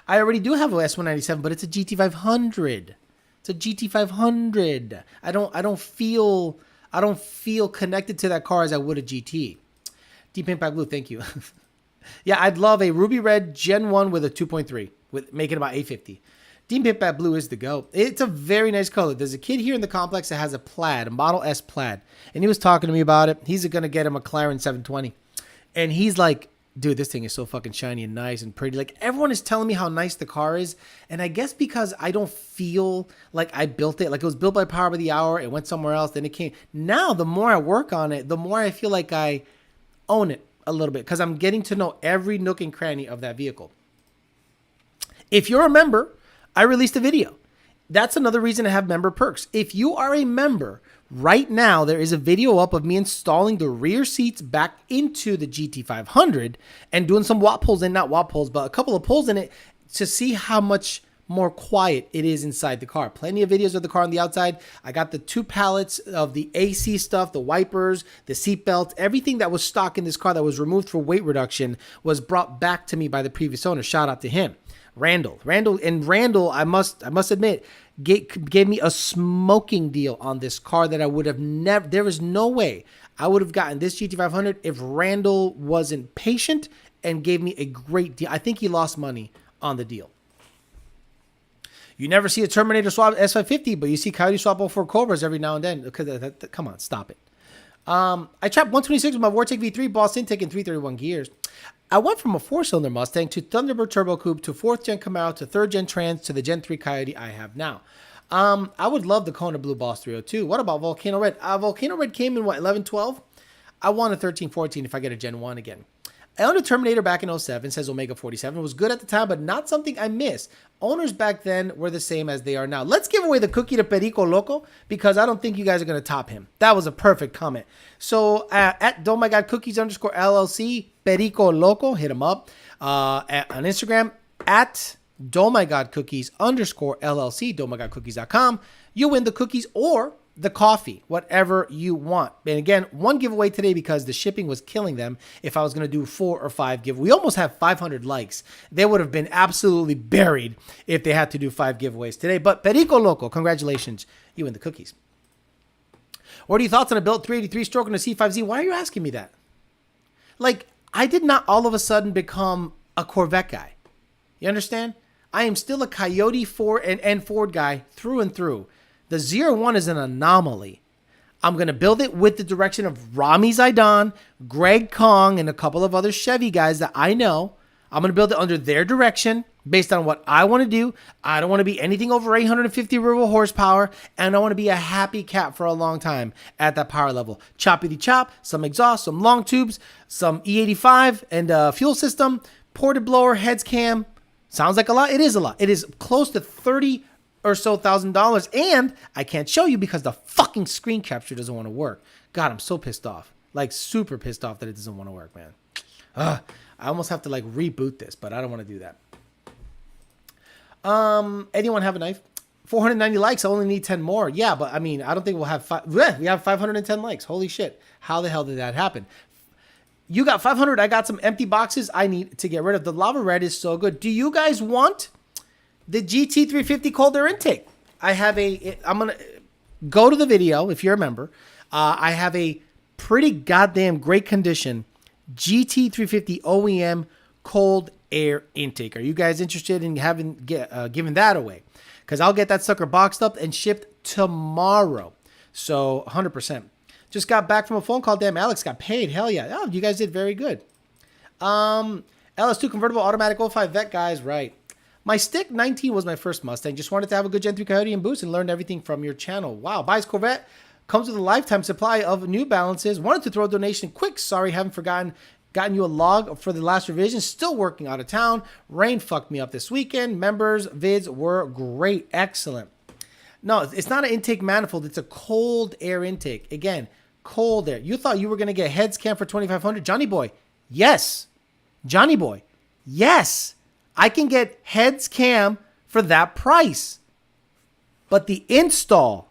I already do have a S197, but it's a GT500. It's a GT500. I don't feel connected to that car as I would a GT. Deep Impact Blue, thank you. Yeah, I'd love a Ruby Red Gen 1 with a 2.3, with making about 850. Deep Impact Blue is the go. It's a very nice color. There's a kid here in the complex that has a plaid, a Model S plaid, and he was talking to me about it. He's going to get a McLaren 720, and he's like, dude, this thing is so fucking shiny and nice and pretty. Like, everyone is telling me how nice the car is. And I guess because I don't feel like I built it, like it was built by Power by the Hour, it went somewhere else, then it came. Now, the more I work on it, the more I feel like I own it a little bit because I'm getting to know every nook and cranny of that vehicle. If you're a member, I released a video. That's another reason to have member perks. If you are a member, right now there is a video up of me installing the rear seats back into the GT500 and doing some watt pulls in, not watt pulls, but a couple of pulls in it to see how much more quiet it is inside the car. Plenty of videos of the car on the outside. I got the 2 pallets of the AC stuff, the wipers, the seat belts, everything that was stock in this car that was removed for weight reduction was brought back to me by the previous owner. Shout out to him. Randall, I must admit, gave me a smoking deal on this car that I would have never. There is no way I would have gotten this GT500 if Randall wasn't patient and gave me a great deal. I think he lost money on the deal. You never see a Terminator swap S550, but you see Coyote swap for Cobras every now and then. Come on, stop it. I trapped 126 with my Vortec V3 Boss intake in 331 gears. I went from a 4-cylinder Mustang to Thunderbird Turbo Coupe to 4th Gen Camaro to 3rd Gen Trans to the Gen 3 Coyote I have now. I would love the Kona Blue Boss 302. What about Volcano Red? Volcano Red came in, 11, 12? I want a 13, 14 if I get a Gen 1 again. I owned a Terminator back in 07, says Omega 47. It was good at the time, but not something I miss. Owners back then were the same as they are now. Let's give away the cookie to Perico Loco because I don't think you guys are going to top him. That was a perfect comment. So at @DoMyGodCookies_LLC, Perico Loco, hit him up. On Instagram, at DoMyGodCookies_LLC, DoMyGodCookies.com. You win the cookies or the coffee, whatever you want. And again, 1 giveaway today because the shipping was killing them. If I was going to do 4 or 5 giveaways, we almost have 500 likes. They would have been absolutely buried if they had to do 5 giveaways today. But Perico Loco, congratulations. You win the cookies. What are your thoughts on a built 383 stroke and a C5Z? Why are you asking me that? Like, I did not all of a sudden become a Corvette guy. You understand? I am still a Coyote Ford and Ford guy through and through. The 01 is an anomaly. I'm going to build it with the direction of Rami Zaidan, Greg Kong, and a couple of other Chevy guys that I know. I'm going to build it under their direction. based on what I want to do. I don't want to be anything over 850 ruble horsepower, and I want to be a happy cat for a long time at that power level. Choppity chop, some exhaust, some long tubes, some E85 and fuel system, ported blower, heads cam. Sounds like a lot. It is a lot. It is close to $30,000 or so, and I can't show you because the fucking screen capture doesn't want to work. God, I'm so pissed off. Like super pissed off that it doesn't want to work, man. I almost have to like reboot this, but I don't want to do that. Anyone have a knife? 490 likes. I only need 10 more. Yeah, but I mean, I don't think we'll have we have 510 likes. Holy shit. How the hell did that happen? You got 500. I got some empty boxes I need to get rid of. The lava red is so good. Do you guys want the GT350 cold air intake? I'm going to go to the video if you're a member. I have a pretty goddamn great condition GT350 OEM cold air intake. Are you guys interested in giving that away? Because I'll get that sucker boxed up and shipped tomorrow. So 100%. Just got back from a phone call. Damn, Alex got paid. Hell yeah. Oh, you guys did very good. LS2 convertible automatic 05 vet, guys. Right. My Stick 19 was my first Mustang. Just wanted to have a good Gen 3 Coyote and boost and learned everything from your channel. Wow. Buys Corvette. Comes with a lifetime supply of New Balances. Wanted to throw a donation quick. Sorry, haven't gotten you a log for the last revision. Still working out of town. Rain fucked me up this weekend. Members' vids were great. Excellent. No, it's not an intake manifold. It's a cold air intake. Again, cold air. You thought you were going to get heads cam for $2,500? Johnny boy, yes. Johnny boy, yes. I can get heads cam for that price. But the install,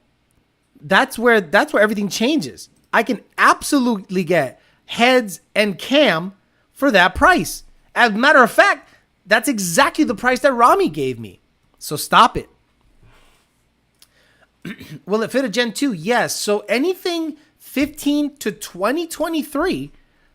that's where everything changes. I can absolutely get heads and cam for that price. As a matter of fact, that's exactly the price that Rami gave me. So stop it. Will it fit a Gen 2? Yes. So anything 15 to 2023,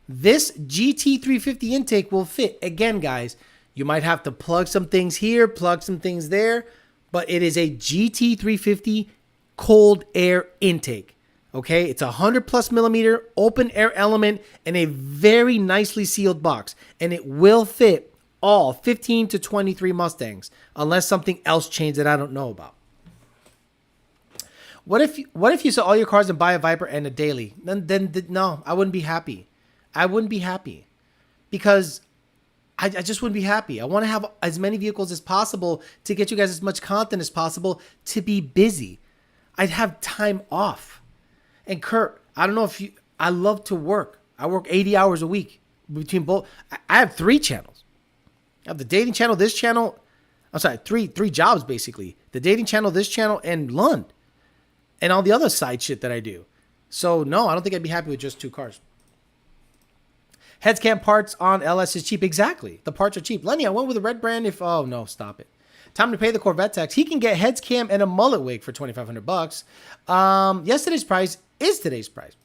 this GT350 intake will fit. Again, guys, you might have to plug some things here, plug some things there, but it is a GT350 cold air intake. Okay, it's 100 plus millimeter open air element in a very nicely sealed box, and it will fit all 15 to 23 Mustangs unless something else changed that I don't know about. What if you sell all your cars and buy a Viper and a daily? Then no, I wouldn't be happy. I wouldn't be happy because I just wouldn't be happy. I want to have as many vehicles as possible to get you guys as much content as possible to be busy. I'd have time off. And Kurt, I don't know if I love to work. I work 80 hours a week between both. I have 3 channels. I have the dating channel, this channel. I'm sorry, three jobs basically. The dating channel, this channel, and Lund. And all the other side shit that I do. So no, I don't think I'd be happy with just 2 cars. Heads cam parts on LS is cheap. Exactly. The parts are cheap. Lenny, I went with a red brand oh no, stop it. Time to pay the Corvette tax. He can get heads cam and a mullet wig for $2,500. Yesterday's price is today's price.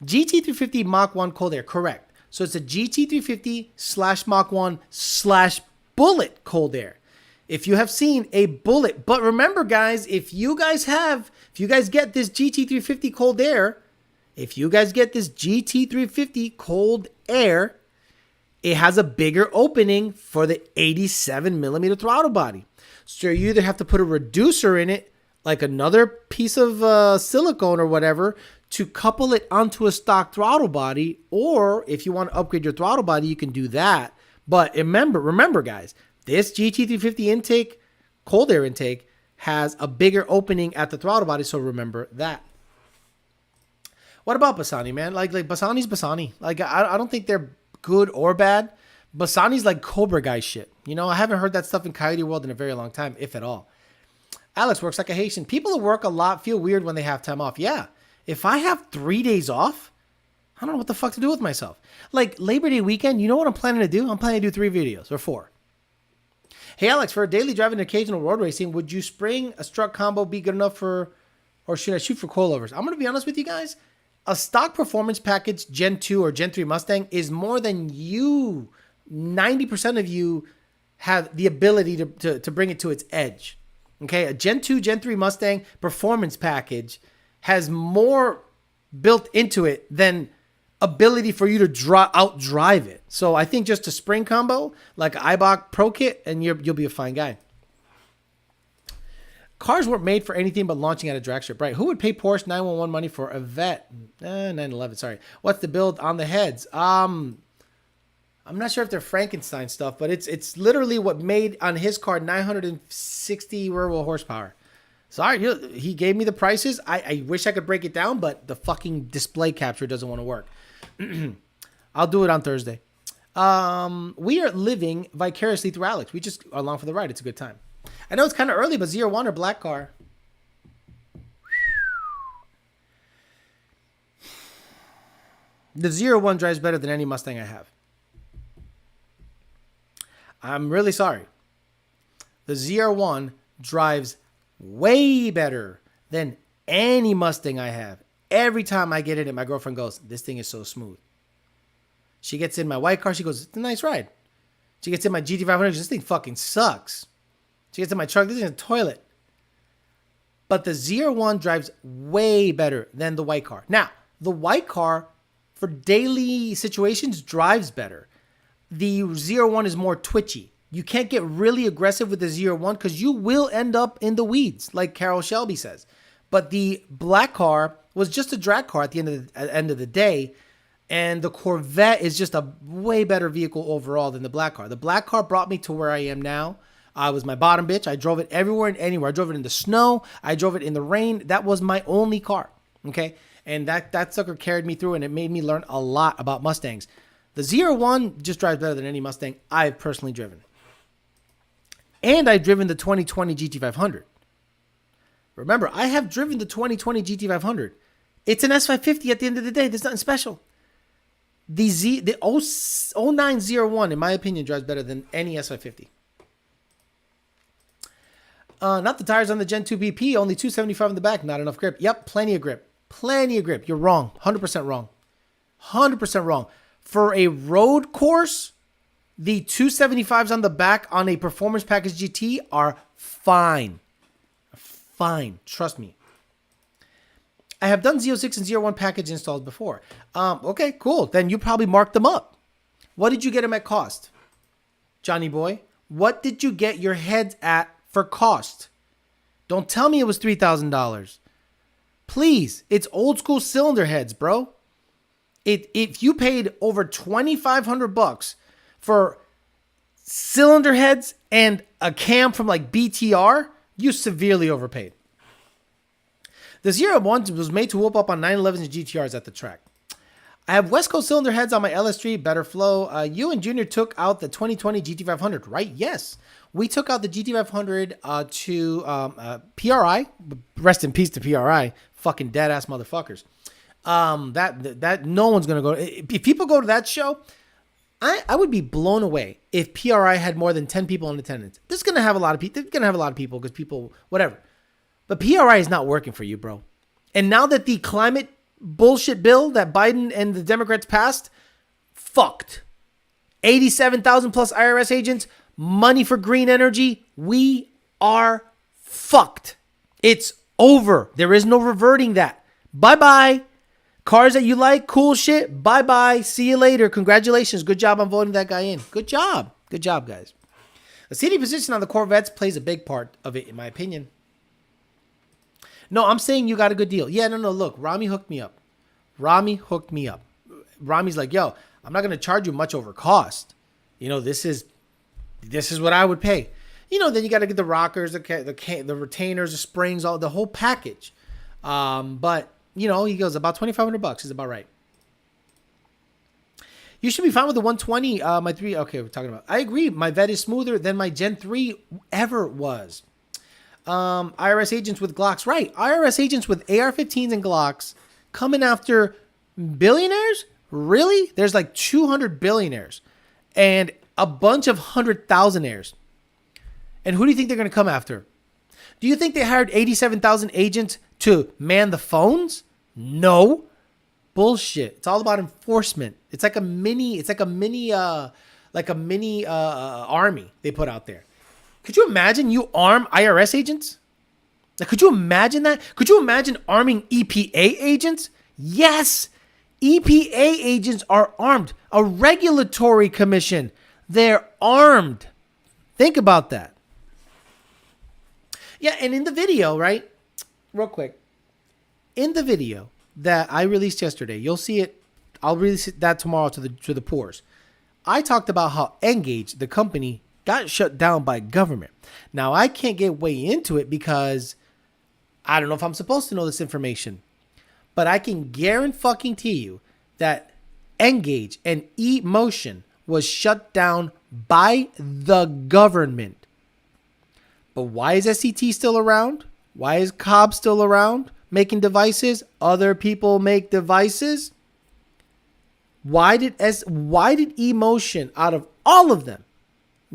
GT350 Mach 1 cold air. Correct. So it's a GT350 / Mach 1 / Bullet cold air. If you have seen a Bullet, but remember guys, if you guys get this GT350 cold air, it has a bigger opening for the 87 millimeter throttle body. So you either have to put a reducer in it, like another piece of silicone or whatever, to couple it onto a stock throttle body, or if you want to upgrade your throttle body, you can do that. But remember guys, this GT350 intake, cold air intake, has a bigger opening at the throttle body, so remember that. What about Bassani, man? Like Bassani's Bassani. Like I don't think they're good or bad. Bassani's like Cobra Guy shit. You know, I haven't heard that stuff in Coyote World in a very long time, if at all. Alex works like a Haitian. People who work a lot feel weird when they have time off. Yeah. If I have 3 days off, I don't know what the fuck to do with myself. Like Labor Day weekend, you know what I'm planning to do? I'm planning to do 3 videos or 4. Hey, Alex, for a daily driving and occasional road racing, would you spring a struck combo be good enough or should I shoot for coilovers? I'm going to be honest with you guys. A stock performance package Gen 2 or Gen 3 Mustang is more than 90% of you have the ability to bring it to its edge. Okay, a Gen 2, Gen 3 Mustang performance package has more built into it than ability for you to outdrive it. So I think just a spring combo, like Ibach Pro Kit, and you'll be a fine guy. Cars weren't made for anything but launching at a drag strip, right? Who would pay Porsche 911 money for a vet? 911, sorry. What's the build on the heads? I'm not sure if they're Frankenstein stuff, but it's literally what made on his car 960 horsepower. Sorry, he gave me the prices. I wish I could break it down, but the fucking display capture doesn't want to work. I'll do it on Thursday. We are living vicariously through Alex. We just are along for the ride. It's a good time. I know it's kind of early, but Z01 or black car? The Z01 drives better than any Mustang I have. I'm really sorry. The Z01 drives way better than any Mustang I have. Every time I get in it, my girlfriend goes, this thing is so smooth. She gets in my white car. She goes, it's a nice ride. She gets in my GT500. This thing fucking sucks. She gets in my truck. This is a toilet. But the Z01 drives way better than the white car. Now, the white car for daily situations drives better. The Z01 is more twitchy. You can't get really aggressive with the Z01 because you will end up in the weeds, like Carol Shelby says. But the black car was just a drag car at the end of the day. And the Corvette is just a way better vehicle overall than the black car. The black car brought me to where I am now. I was my bottom bitch. I drove it everywhere and anywhere. I drove it in the snow. I drove it in the rain. That was my only car. Okay. And that sucker carried me through, and it made me learn a lot about Mustangs. The Z01 just drives better than any Mustang I've personally driven. And I've driven the 2020 GT500. Remember, I have driven the 2020 GT500. It's an S550 at the end of the day. There's nothing special. The 0901, in my opinion, drives better than any S550. Not the tires on the Gen 2 BP, only 275 in the back, not enough grip. Yep, plenty of grip. Plenty of grip. You're wrong. 100% wrong. 100% wrong. For a road course, the 275s on the back on a performance package GT are fine. Fine. Trust me. I have done Z06 and Z01 package installs before. Okay, cool. Then you probably marked them up. What did you get them at cost? Johnny boy, what did you get your heads at for cost? Don't tell me it was $3,000. Please, it's old school cylinder heads, bro. If you paid over $2,500 for cylinder heads and a cam from like BTR, you severely overpaid. The Z01 was made to whoop up on 911s and GTRs at the track. I have West Coast cylinder heads on my LS3, better flow. You and Junior took out the 2020 GT500, right? Yes. We took out the GT500 to PRI. Rest in peace to PRI. Fucking dead ass motherfuckers. That no one's gonna go. If people go to that show, I would be blown away if PRI had more than 10 people in attendance. This is gonna have a lot of people. They're gonna have a lot of people because people, whatever. But PRI is not working for you, bro. And now that the climate bullshit bill that Biden and the Democrats passed, fucked. 87,000 plus IRS agents, money for green energy. We are fucked. It's over. There is no reverting that. Bye-bye. Cars that you like, cool shit. Bye-bye. See you later. Congratulations. Good job on voting that guy in. Good job. Good job, guys. The seating position on the Corvettes plays a big part of it, in my opinion. No, I'm saying you got a good deal. Yeah, no. Look, Rami hooked me up. Rami's like, yo, I'm not going to charge you much over cost. You know, this is what I would pay. You know, then you got to get the rockers, the retainers, the springs, all the whole package. But you know, he goes about $2,500 is about right. You should be fine with the 120. My 3. Okay, we're talking about. I agree. My Vet is smoother than my Gen 3 ever was. IRS agents with Glocks, right? IRS agents with AR-15s and Glocks coming after billionaires. Really? There's like 200 billionaires and a bunch of 100,000aires. And who do you think they're going to come after? Do you think they hired 87,000 agents to man the phones? No. Bullshit. It's all about enforcement. It's like a mini army they put out there. Could you imagine you arm IRS agents? Like, could you imagine that? Could you imagine arming EPA agents? Yes. EPA agents are armed. A regulatory commission. They're armed. Think about that. Yeah, and in the video, right? Real quick. In the video that I released yesterday, you'll see it. I'll release that tomorrow to the poors. I talked about how Engage, the company, got shut down by government. Now, I can't get way into it because I don't know if I'm supposed to know this information. But I can guarantee you that Engage and eMotion was shut down by the government. But why is SCT still around? Why is Cobb still around making devices? Other people make devices. Why did eMotion, out of all of them,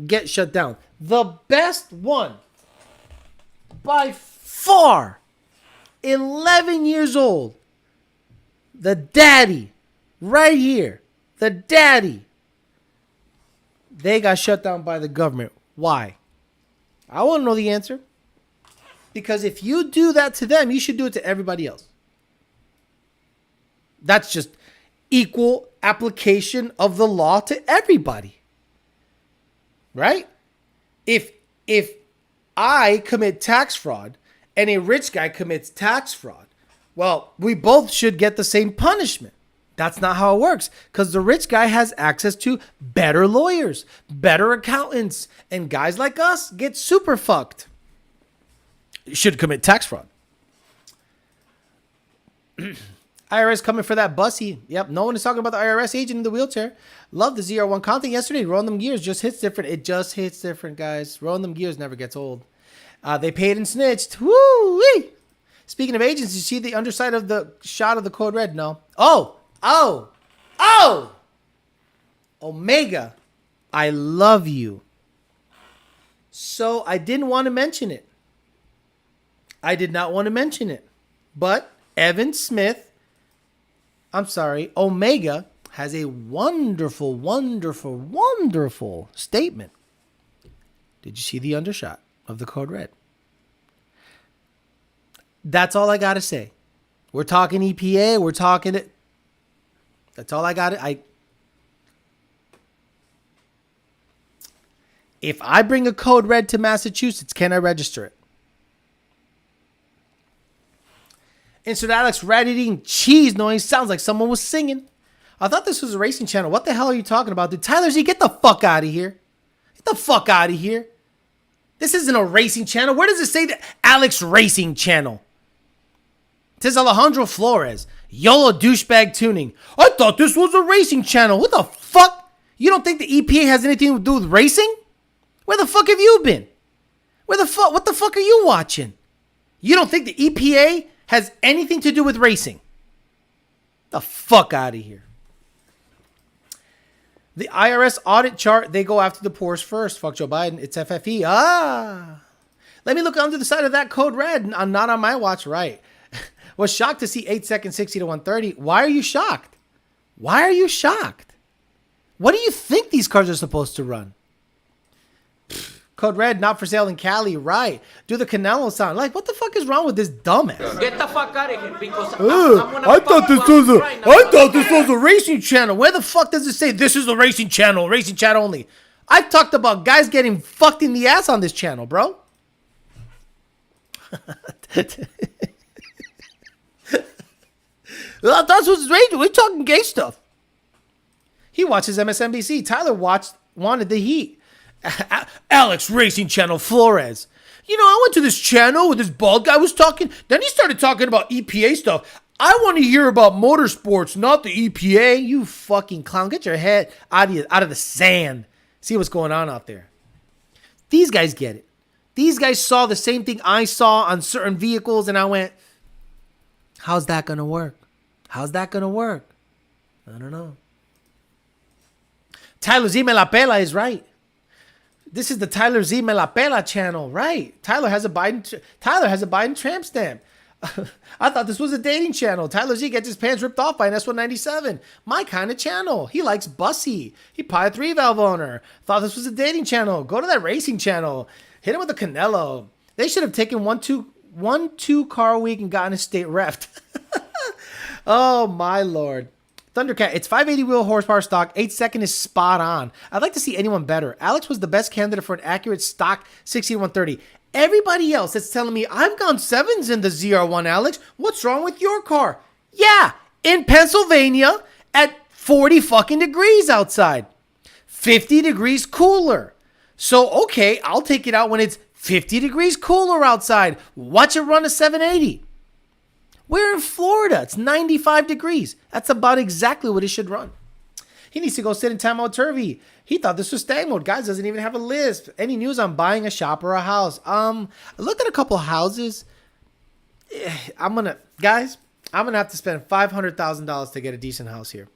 get shut down? The best one, by far, 11 years old, the daddy, right here, the daddy, they got shut down by the government. Why? I want to know the answer. Because if you do that to them, you should do it to everybody else. That's just equal application of the law to everybody. Right? If I commit tax fraud and a rich guy commits tax fraud, well, we both should get the same punishment. That's not how it works, because the rich guy has access to better lawyers, better accountants, and guys like us get super fucked. You should commit tax fraud. IRS coming for that bussy. Yep, no one is talking about the IRS agent in the wheelchair. Love the ZR1 content yesterday. Rolling them gears just hits different. It just hits different, guys. Rolling them gears never gets old. They paid and snitched. Woo-wee. Speaking of agents, you see the underside of the shot of the code red? No. Oh! Omega, I love you. So I didn't want to mention it. I did not want to mention it. But Omega has a wonderful, wonderful, wonderful statement. Did you see the undershot of the code red? That's all I got to say. We're talking EPA. We're talking it. That's all I got. If I bring a code red to Massachusetts, can I register it? Insert Alex rat eating cheese noise sounds like someone was singing. I thought this was a racing channel. What the hell are you talking about? Dude, Tyler Z, get the fuck out of here. Get the fuck out of here. This isn't a racing channel. Where does it say that Alex Racing Channel? It says Alejandro Flores. YOLO douchebag tuning. I thought this was a racing channel. What the fuck? You don't think the EPA has anything to do with racing? Where the fuck have you been? What the fuck are you watching? You don't think the EPA has anything to do with racing? The fuck out of here. The IRS audit chart, they go after the poor's first. Fuck Joe Biden. It's FFE. Let me look under the side of that code red. I'm not on my watch. Right. Was shocked to see 8 seconds 60 to 130. Why are you shocked? Why are you shocked? What do you think these cars are supposed to run? Code red, not for sale in Cali. Right. Do the Canelo sound. Like, what the fuck is wrong with this dumbass? Get the fuck out of here, because I thought this was a racing channel. Where the fuck does it say this is a racing channel only? I've talked about guys getting fucked in the ass on this channel, bro. That's what's raging. We're talking gay stuff. He watches MSNBC. Tyler wanted the heat. Alex Racing Channel Flores. You know, I went to this channel where this bald guy was talking. Then he started talking about EPA stuff. I want to hear about motorsports, not the EPA. You fucking clown. Get your head out of the sand. See what's going on out there. These guys get it. These guys saw the same thing I saw on certain vehicles, and I went, how's that going to work? How's that going to work? I don't know. Tyler Z Me La Pela is right. This is the Tyler Z Me La Pela channel, right? Tyler has a Biden tramp stamp. I thought this was a dating channel. Tyler Z gets his pants ripped off by an S197. My kind of channel. He likes bussy. He probably a 3-valve owner. Thought this was a dating channel. Go to that racing channel. Hit him with a Canelo. They should have taken 1-2 car week and gotten a state ref. Oh my lord. Thundercat, it's 580 wheel horsepower stock. 8-second is spot on. I'd like to see anyone better. Alex was the best candidate for an accurate stock 6130. Everybody else that's telling me I've gone 7s in the ZR1, Alex. What's wrong with your car? Yeah, in Pennsylvania at 40 fucking degrees outside. 50 degrees cooler. So, okay, I'll take it out when it's 50 degrees cooler outside. Watch it run a 780. We're in Florida. It's 95 degrees. That's about exactly what it should run. He needs to go sit in timeout turvy. He thought this was stag mode. Guys, doesn't even have a list. Any news on buying a shop or a house? I looked at a couple houses. I'm gonna have to spend $500,000 to get a decent house here.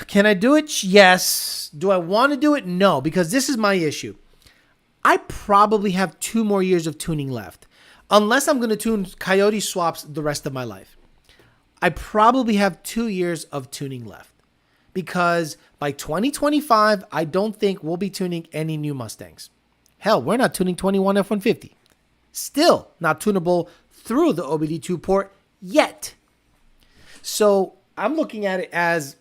Can I do it? Yes. Do I want to do it? No, because this is my issue. I probably have 2 more years of tuning left. Unless I'm going to tune Coyote swaps the rest of my life. I probably have 2 years of tuning left. Because by 2025, I don't think we'll be tuning any new Mustangs. Hell, we're not tuning 21 F-150. Still not tunable through the OBD2 port yet. So I'm looking at it as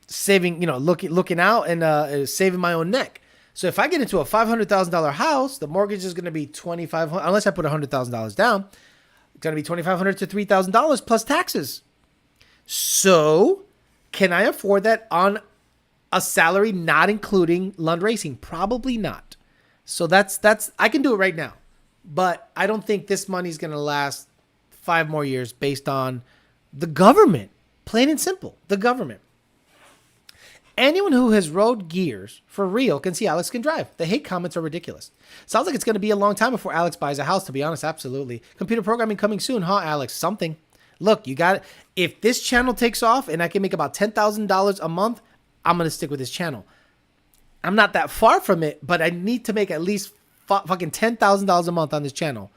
saving, looking out and saving my own neck. So if I get into a $500,000 house, the mortgage is going to be $2,500, unless I put $100,000 down, it's going to be $2,500 to $3,000 plus taxes. So can I afford that on a salary not including Lund Racing? Probably not. So that's I can do it right now, but I don't think this money is going to last 5 more years based on the government. Plain and simple, the government. Anyone who has rode gears for real can see Alex can drive. The hate comments are ridiculous. Sounds like it's going to be a long time before Alex buys a house, to be honest. Absolutely. Computer programming coming soon, huh, Alex? Something. Look, you got it. If this channel takes off and I can make about $10,000 a month, I'm going to stick with this channel. I'm not that far from it, but I need to make at least fucking $10,000 a month on this channel,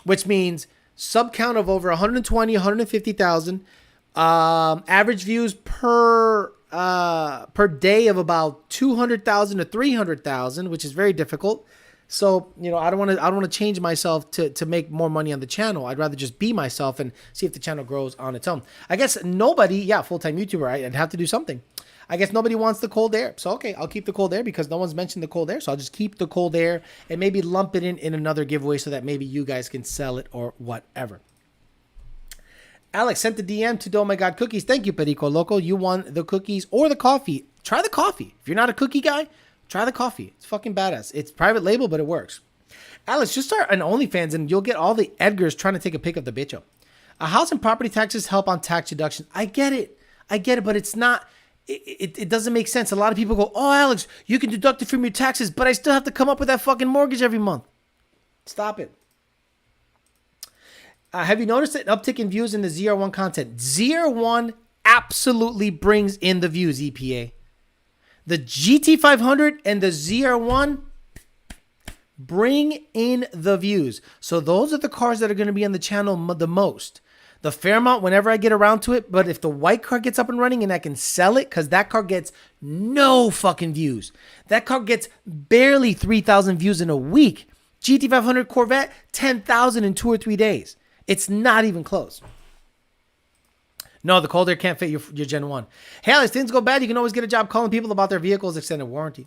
which means sub count of over 120, 150,000, average views per day of about 200,000 to 300,000, which is very difficult. So, I don't want to change myself to make more money on the channel. I'd rather just be myself and see if the channel grows on its own. I guess nobody, full-time YouTuber, I'd have to do something. I guess nobody wants the cold air. So, okay, I'll keep the cold air because no one's mentioned the cold air. So I'll just keep the cold air and maybe lump it in another giveaway so that maybe you guys can sell it or whatever. Alex sent the DM to Oh My God Cookies. Thank you, Perico Loco. You won the cookies or the coffee. Try the coffee. If you're not a cookie guy, try the coffee. It's fucking badass. It's private label, but it works. Alex, just start an OnlyFans and you'll get all the Edgars trying to take a pic of the bitcho. A house and property taxes help on tax deduction. I get it, but it's not. It doesn't make sense. A lot of people go, oh, Alex, you can deduct it from your taxes, but I still have to come up with that fucking mortgage every month. Stop it. Have you noticed an uptick in views in the ZR1 content? ZR1 absolutely brings in the views, EPA. The GT500 and the ZR1 bring in the views. So those are the cars that are going to be on the channel the most. The Fairmont, whenever I get around to it, but if the white car gets up and running and I can sell it, because that car gets no fucking views. That car gets barely 3,000 views in a week. GT500 Corvette, 10,000 in 2 or 3 days. It's not even close. No, the cold air can't fit your Gen 1. Hey, Alex, things go bad. You can always get a job calling people about their vehicles' extended warranty.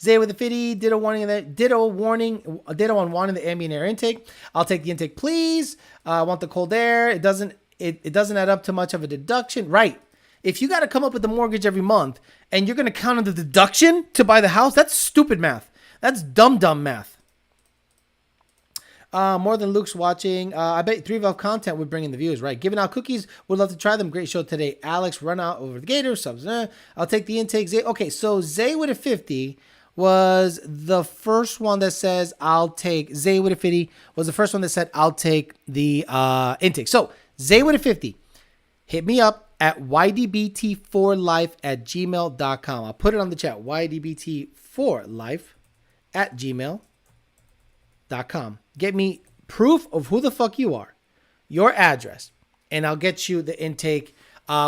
Zay with the 50, ditto on wanting the ambient air intake. I'll take the intake, please. I want the cold air. It doesn't add up to much of a deduction. Right. If you got to come up with the mortgage every month and you're going to count on the deduction to buy the house, that's stupid math. That's dumb math. More than Luke's watching. I bet 3Valve content would bring in the views, right? Giving out cookies. Would love to try them. Great show today. Alex, run out over the gator. Subs. I'll take the intake. Zay. Okay, so Zay with a 50 was the first one that says I'll take. Zay with a 50 was the first one that said I'll take the intake. So Zay with a 50. Hit me up at ydbt4life@gmail.com. I'll put it on the chat. ydbt4life@gmail.com. Get me proof of who the fuck you are, your address, and I'll get you the intake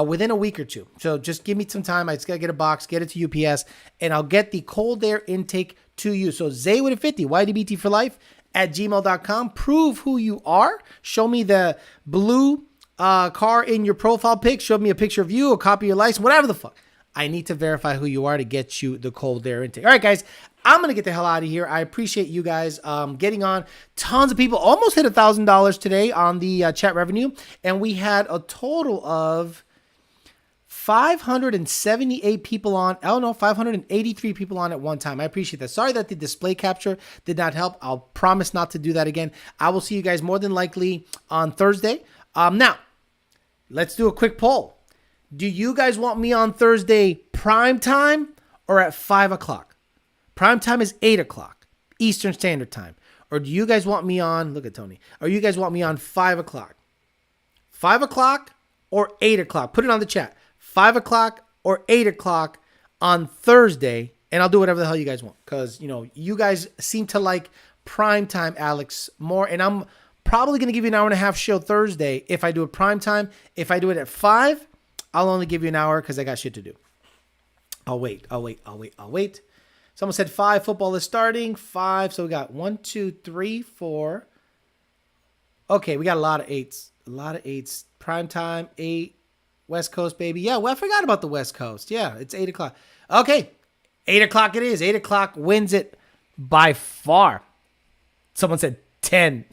within a week or two. So just give me some time. I just got to get a box, get it to UPS, and I'll get the cold air intake to you. So Zay with a 50, YDBT for life gmail.com. Prove who you are. Show me the blue car in your profile pic. Show me a picture of you, a copy of your license, whatever the fuck. I need to verify who you are to get you the cold air intake. All right, guys, I'm going to get the hell out of here. I appreciate you guys getting on. Tons of people almost hit $1,000 today on the chat revenue. And we had a total of 578 people on. Oh, no, 583 people on at one time. I appreciate that. Sorry that the display capture did not help. I'll promise not to do that again. I will see you guys more than likely on Thursday. Now, let's do a quick poll. Do you guys want me on Thursday prime time or at 5 o'clock? Prime time is 8 o'clock Eastern Standard Time. Or do you guys want me on, look at Tony, or you guys want me on 5 o'clock? 5 o'clock or 8 o'clock? Put it on the chat. 5 o'clock or 8 o'clock on Thursday, and I'll do whatever the hell you guys want. Because, you know, you guys seem to like prime time, Alex, more. And I'm probably going to give you an hour and a half show Thursday if I do it prime time. If I do it at 5, I'll only give you an hour because I got shit to do. I'll wait. Someone said 5, football is starting. 5, so we got 1, 2, 3, 4. Okay, we got a lot of 8s. Prime time, 8. West Coast, baby. Yeah, well, I forgot about the West Coast. Yeah, it's 8 o'clock. Okay, 8 o'clock it is. 8 o'clock wins it by far. Someone said 10.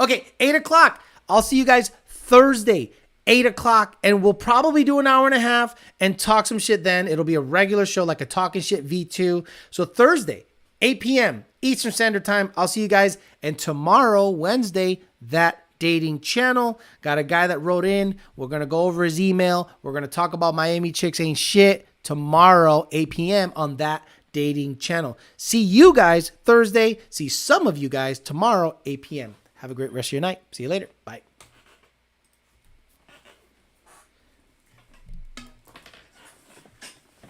Okay, 8 o'clock. I'll see you guys Thursday, 8 o'clock, and we'll probably do an hour and a half and talk some shit then. It'll be a regular show, like a Talking Shit V2. So Thursday, 8 p.m. Eastern Standard Time. I'll see you guys. And tomorrow, Wednesday, that dating channel. Got a guy that wrote in. We're going to go over his email. We're going to talk about Miami Chicks Ain't Shit tomorrow, 8 p.m. on that dating channel. See you guys Thursday. See some of you guys tomorrow, 8 p.m. Have a great rest of your night. See you later. Bye.